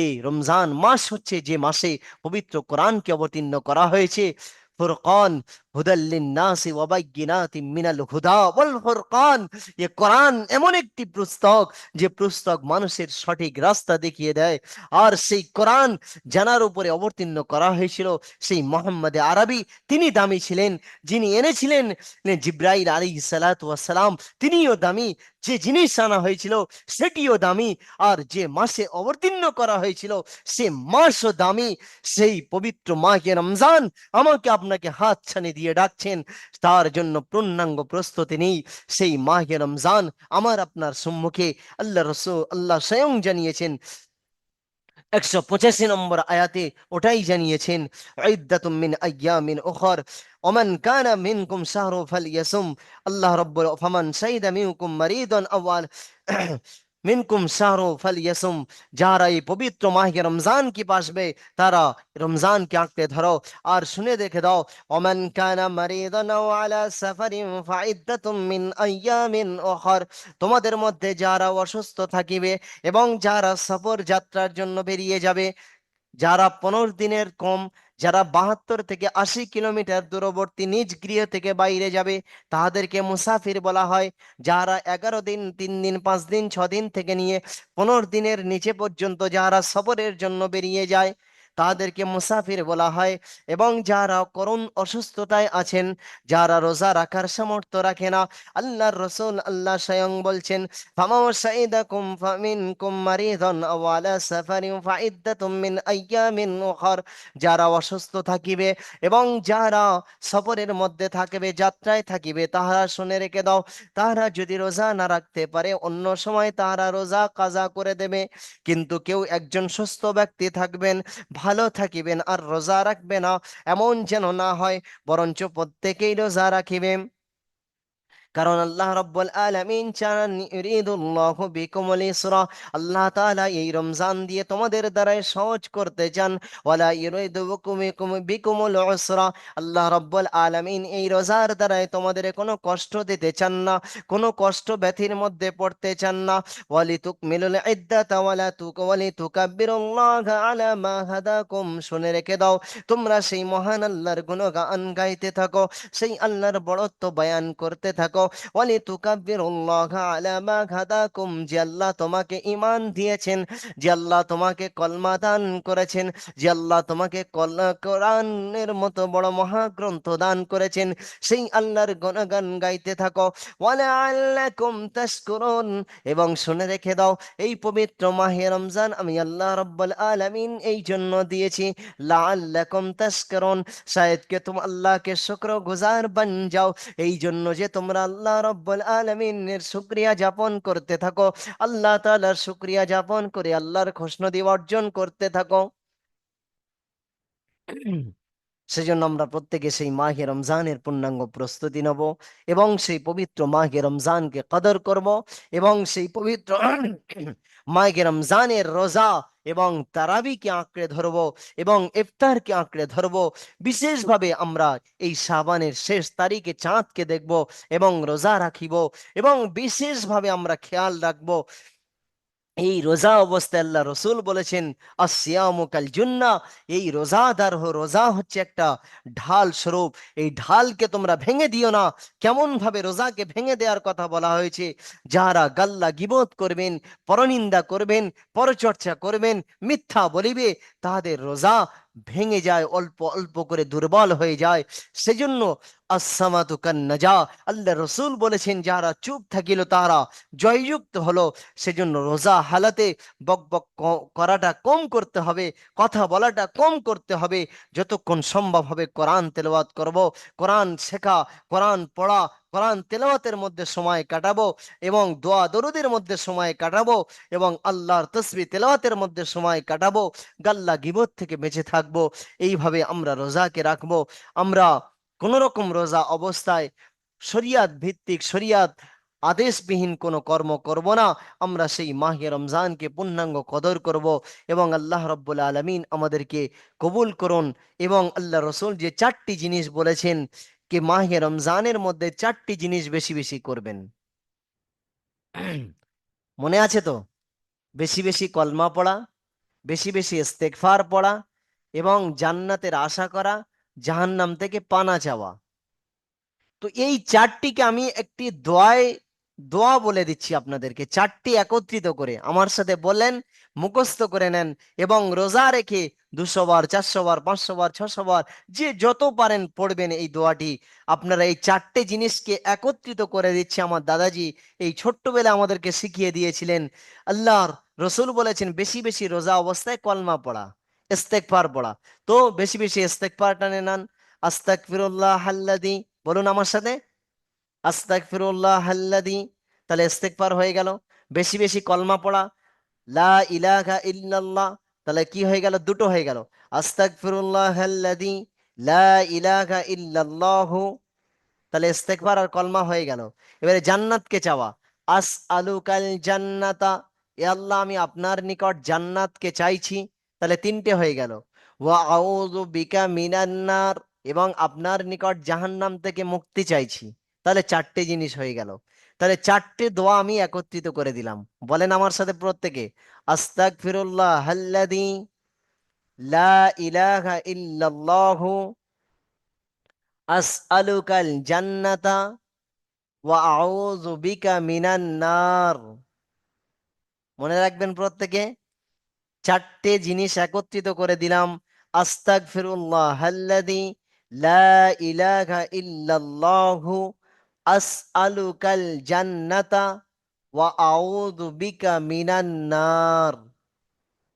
Speaker 1: এই রমজান মাস হচ্ছে যে মাসে পবিত্র কোরআনকে অবতীর্ণ করা হয়েছে। ফুরকান হুদাল লিন্নাসি ওয়া বাইয়িনাতিম মিনাল হুদা ওয়াল ফুরকান, এ কোরআন এমন একটি পুস্তক যে পুস্তক মানুষের সঠিক রাস্তা দেখিয়ে দেয়। আর সেই কোরআন জানার উপরে অবতীর্ণ করা হয়েছিল সেই মোহাম্মদে আরবি, তিনি দামি ছিলেন। যিনি এনেছিলেন জিব্রাইল আলাইহিস সালাতু ওয়াস সালাম, তিনিও দামি। যে জিনিস আনা হয়েছিল সেটিও দামি। আর যে মাসে অবতীর্ণ করা হয়েছিল সে মাসও দামি। সেই পবিত্র মাহে রমজান আমাকে আপনাকে হাত ছানি দিয়ে ডাকছেন, তার জন্য পূর্ণাঙ্গ প্রস্তুতি নেই। সেই মাহে রমজান আমার আপনার সম্মুখে আল্লাহ রসুল, আল্লাহ স্বয়ং জানিয়েছেন 185 নম্বর আয়াতে ওটাই জানিয়েছেন, ইদ্দাতুম মিন আইয়ামিন উখর ওমান কানা মিনকুম শাহরু ফালইয়াসুম, আল্লাহ রব্বুল ফামান শাহিদা মিনকুম মারিদান আওয়াল মিনকুম শাহরু ফালইয়াসুম, যারা এই পবিত্র মাহে রমজান কি পাসবে তারা রমজানকে আঁকড়ে ধরো আর শুনে দেখে দাও। ওমান কানা মারিদান আও আলা সাফারিন ফাইদ্দাতুম মিন আইয়ামিন উখর, তোমাদের মধ্যে যারা অসুস্থ থাকিবে এবং যারা সফর যাত্রার জন্য বেরিয়ে যাবে, যারা 15 দিনের কম, যারা 72 থেকে 80 কিলোমিটার দূরবর্তী নিজ গৃহ থেকে বাইরে যাবে তাদেরকে মুসাফির বলা হয়। যারা 11 দিন, 3 দিন, 5 দিন, 6 দিন থেকে নিয়ে 15 দিনের নিচে পর্যন্ত যারা সফরের জন্য বেরিয়ে যায় তাদেরকে মুসাফির বলা হয়। এবং যারা করুণ অসুস্থতায় আছেন, যারা রোজা রাখার সামর্থ্য রাখে না, আল্লাহর রসুল আল্লাহ স্বয়ং বলছেন ফামাও শাহিদাকুম ফামিনকুম মারিদান আও আলা সাফারিন ফাইদ্দাতুম মিন আইয়ামিন উখর, যারা অসুস্থ থাকিবে এবং যারা সফরের মধ্যে থাকিবে, যাত্রায় থাকিবে, তাহারা শুনে রেখে দাও, তাহারা যদি রোজা না রাখতে পারে অন্য সময় তাহারা রোজা কাজা করে দেবে। কিন্তু কেউ একজন সুস্থ ব্যক্তি থাকবেন, ভালো থাকিবেন আর রোজা রাখবে না, এমন যেন না হয়, বরঞ্চ প্রত্যেকেই রোজা রাখিবে। কারণ আল্লাহ রাব্বুল আলামিন চান ইউরিদুল্লাহু বিকুমুল ইসরা, আল্লাহ তাআলা এই রমজান দিয়ে তোমাদের দ্বারাই সহজ করতে চান। ওয়ালা ইউরিদু বিকুমুল উসরা, আল্লাহ রাব্বুল আলামিন এই রোজার দ্বারাই তোমাদের কোনো কষ্ট দিতে চান না, কোনো কষ্ট ব্যথির মধ্যে পড়তে চান না। ওয়ালিতুকমিলুল ইদ্দাতা ওয়ালিতুকাব্বিরুল্লাহা আলা মা হাদাকুম, শুনে রেখে দাও, তোমরা সেই মহান আল্লাহর গুণগান গাইতে থাকো, সেই আল্লাহর বড়ত্ব বয়ান করতে থাকো। ওয়ালি তুকাব্বিরুল্লাহা আলা মা হাদাকুম, যে আল্লাহ তোমাকে ঈমান দিয়েছেন, যে আল্লাহ তোমাকে কলমা দান করেছেন, যে আল্লাহ তোমাকে কোরআনের মতো বড় মহাগ্রন্থ দান করেছেন, সেই আল্লাহর গুণগান গাইতে থাকো। ওয়ালাআল্লাকুম তাশকুরুন, এবং শুনে রেখে দাও, এই পবিত্র মাহে রমজান আমি আল্লাহ রাব্বুল আলামিন এই জন্য দিয়েছি, লাআল্লাকুম তাশকুরুন, শায়দ কে তুম আল্লাহকে শুকরগুজার বন যাও, এই জন্য যে তোমরা আল্লাহ রাব্বুল আলামিনের শুকরিয়া যাপন করতে থাকো, আল্লাহ তাআলার শুকরিয়া যাপন করে আল্লাহর খুশনুদি অর্জন করতে থাকো। সেজন্য আমরা প্রত্যেকে সেই মাহে রমজানের পূর্ণাঙ্গ প্রস্তুতি নেব, এবং সেই পবিত্র মাহে রমজানকে কদর করব, এবং সেই পবিত্র মাহে রমজানের রোজা এবং তারাবিকে আঁকড়ে ধরব, এবং ইফতারকে আঁকড়ে ধরব। বিশেষভাবে আমরা এই শাবানের শেষ তারিখে চাঁদকে দেখব এবং রোজা রাখিব, এবং বিশেষভাবে আমরা খেয়াল রাখব, এই রোজা অবস্থায় আল্লাহ রসুল বলেছেন আসিয়ামু কাল জুন্নাহ, এই রোজা হচ্ছে একটা ঢাল স্বরূপ, এই ঢালকে তোমরা ভেঙে দিও না। কেমন ভাবে রোজাকে ভেঙে দেওয়ার কথা বলা হয়েছে? যারা গাল্লা গীবত করবেন, পরনিন্দা করবেন, পরচর্চা করবেন, মিথ্যা বলিবে, তাদের রোজা ভেঙে যায়, অল্প অল্প করে দুর্বল হয়ে যায়। সেজন্য আসসামাতু কান নাজা, আল্লাহ রসুল বলেছেন যারা চুপ থাকিল তারা জয়যুক্ত হলো। সেজন্য রোজা হালাতে বক বক করাটা কম করতে হবে, কথা বলাটা কম করতে হবে। যতক্ষণ সম্ভব হবে কোরআন তেলাওয়াত করব, কোরআন শেখা, কোরআন পড়া, কোরআন তেলাওয়াতের মধ্যে সময় কাটাবো, এবং দোয়া দরুদের মধ্যে সময় কাটাবো, এবং আল্লাহর তসবিহ তেলাওয়াতের মধ্যে সময় কাটাবো, গাল্লা গীবত থেকে বেঁচে থাকবো। এইভাবে আমরা রোজাকে রাখবো। আমরা কোন রকম রোজা অবস্থায় শরিয়াত ভিত্তিক, শরিয়াত আদেশবিহীন কোনো কর্ম করব না। আমরা সেই মাহে রমজানকে পূর্ণাঙ্গ কদর করব, এবং আল্লাহ রব্বুল আলমিন আমাদেরকে কবুল করুন। এবং আল্লাহ রসুল যে চারটি জিনিস বলেছেন, কি মাহে রমজানের মধ্যে চারটি জিনিস বেশি বেশি করবেন, মনে আছে তো? বেশি বেশি কলমা পড়া, বেশি বেশি ইস্তেগফার পড়া, এবং জান্নাতের আশা করা, জাহান্নাম থেকে পানা চাওয়া। তো এই চারটিকে আমি একটি দোয়া বলে দিচ্ছি আপনাদেরকে, চারটি একত্রিত করে আমার সাথে বলেন, মুখস্থ করে নেন, এবং রোজা রেখে 200 বার, 400 বার, 500 বার, 600 বার, যে যত পারেন পড়বেন এই দোয়াটি। আপনারা এই চারটে জিনিসকে একত্রিত করে দিচ্ছে, আমার দাদাজি এই ছোট্টবেলা আমাদেরকে শিখিয়ে দিয়েছিলেন। আল্লাহর রসুল বলেছেন বেশি বেশি রোজা অবস্থায় কলমা পড়া, ইস্তেগফার পড়া। তো বেশি বেশি ইস্তেগফার টানে নেন। আস্তাগফিরুল্লাহ আল্লাযী, বলুন আমার সাথে, আস্তাগফিরুল্লাহ আল্লাযী, তাহলে ইস্তেগফার হয়ে গেল। বেশি বেশি কলমা পড়া, লা ইলাহা ইল্লাল্লাহ, তাহলে কি হয়ে গেল? দুটো হয়ে গেল। আস্তাগফিরুল্লাহ আল্লাযী লা ইলাহা ইল্লাল্লাহু, তাহলে ইস্তেগফার আর কলমা হয়ে গেল। এবারে জান্নাতকে চাওয়া, আস আলুকাল জান্নাতা, এ আল্লাহ আমি আপনার নিকট জান্নাতকে চাইছি, তাহলে তিনটে হয়ে গেল। ওয়া আউযু বিকা মিনান নার, এবং আপনার নিকট জাহান্নাম থেকে মুক্তি চাইছি, তাহলে চারটে জিনিস হয়ে গেল। তাহলে চারটে দোয়া আমি একত্রিত করে দিলাম। বলেন আমার সাথে প্রত্যেকে, আস্তাগফিরুল্লাহ আল্লাযী লা ইলাহা ইল্লাল্লাহু আসআলুকাল জান্নাতা ওয়া আউযু বিকা মিনান নার। মনে রাখবেন প্রত্যেকে, চারটে জিনিস একত্রিত করে দিলাম। আস্তাগফিরুল্লাহ আল্লাযী লা ইলাহা ইল্লাল্লাহু আসআলুকাল জান্নাতা ওয়া আউযু বিকা মিনান নার।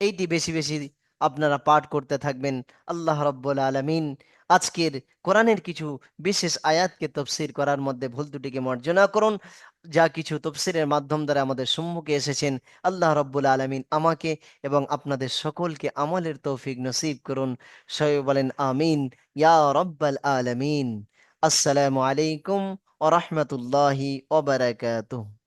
Speaker 1: এইটি বেশি বেশি আপনারা পাঠ করতে থাকবেন। আল্লাহ রাব্বুল আলামিন আজকের কোরআনের কিছু বিশেষ আয়াতকে তফসির করার মধ্যে ভুল ত্রুটিকে মার্জনা করুন। যা কিছু তফসিরের মাধ্যম দ্বারা আমাদের সম্মুখে এসেছেন, আল্লাহ রাব্বুল আলামিন আমাকে এবং আপনাদের সকলকে আমলের তৌফিক নসিব করুন। সবাই বলেন আমিন ইয়া রাব্বাল আলামিন। আসসালামু আলাইকুম ওয়া রাহমাতুল্লাহি ওয়া বারাকাতুহু।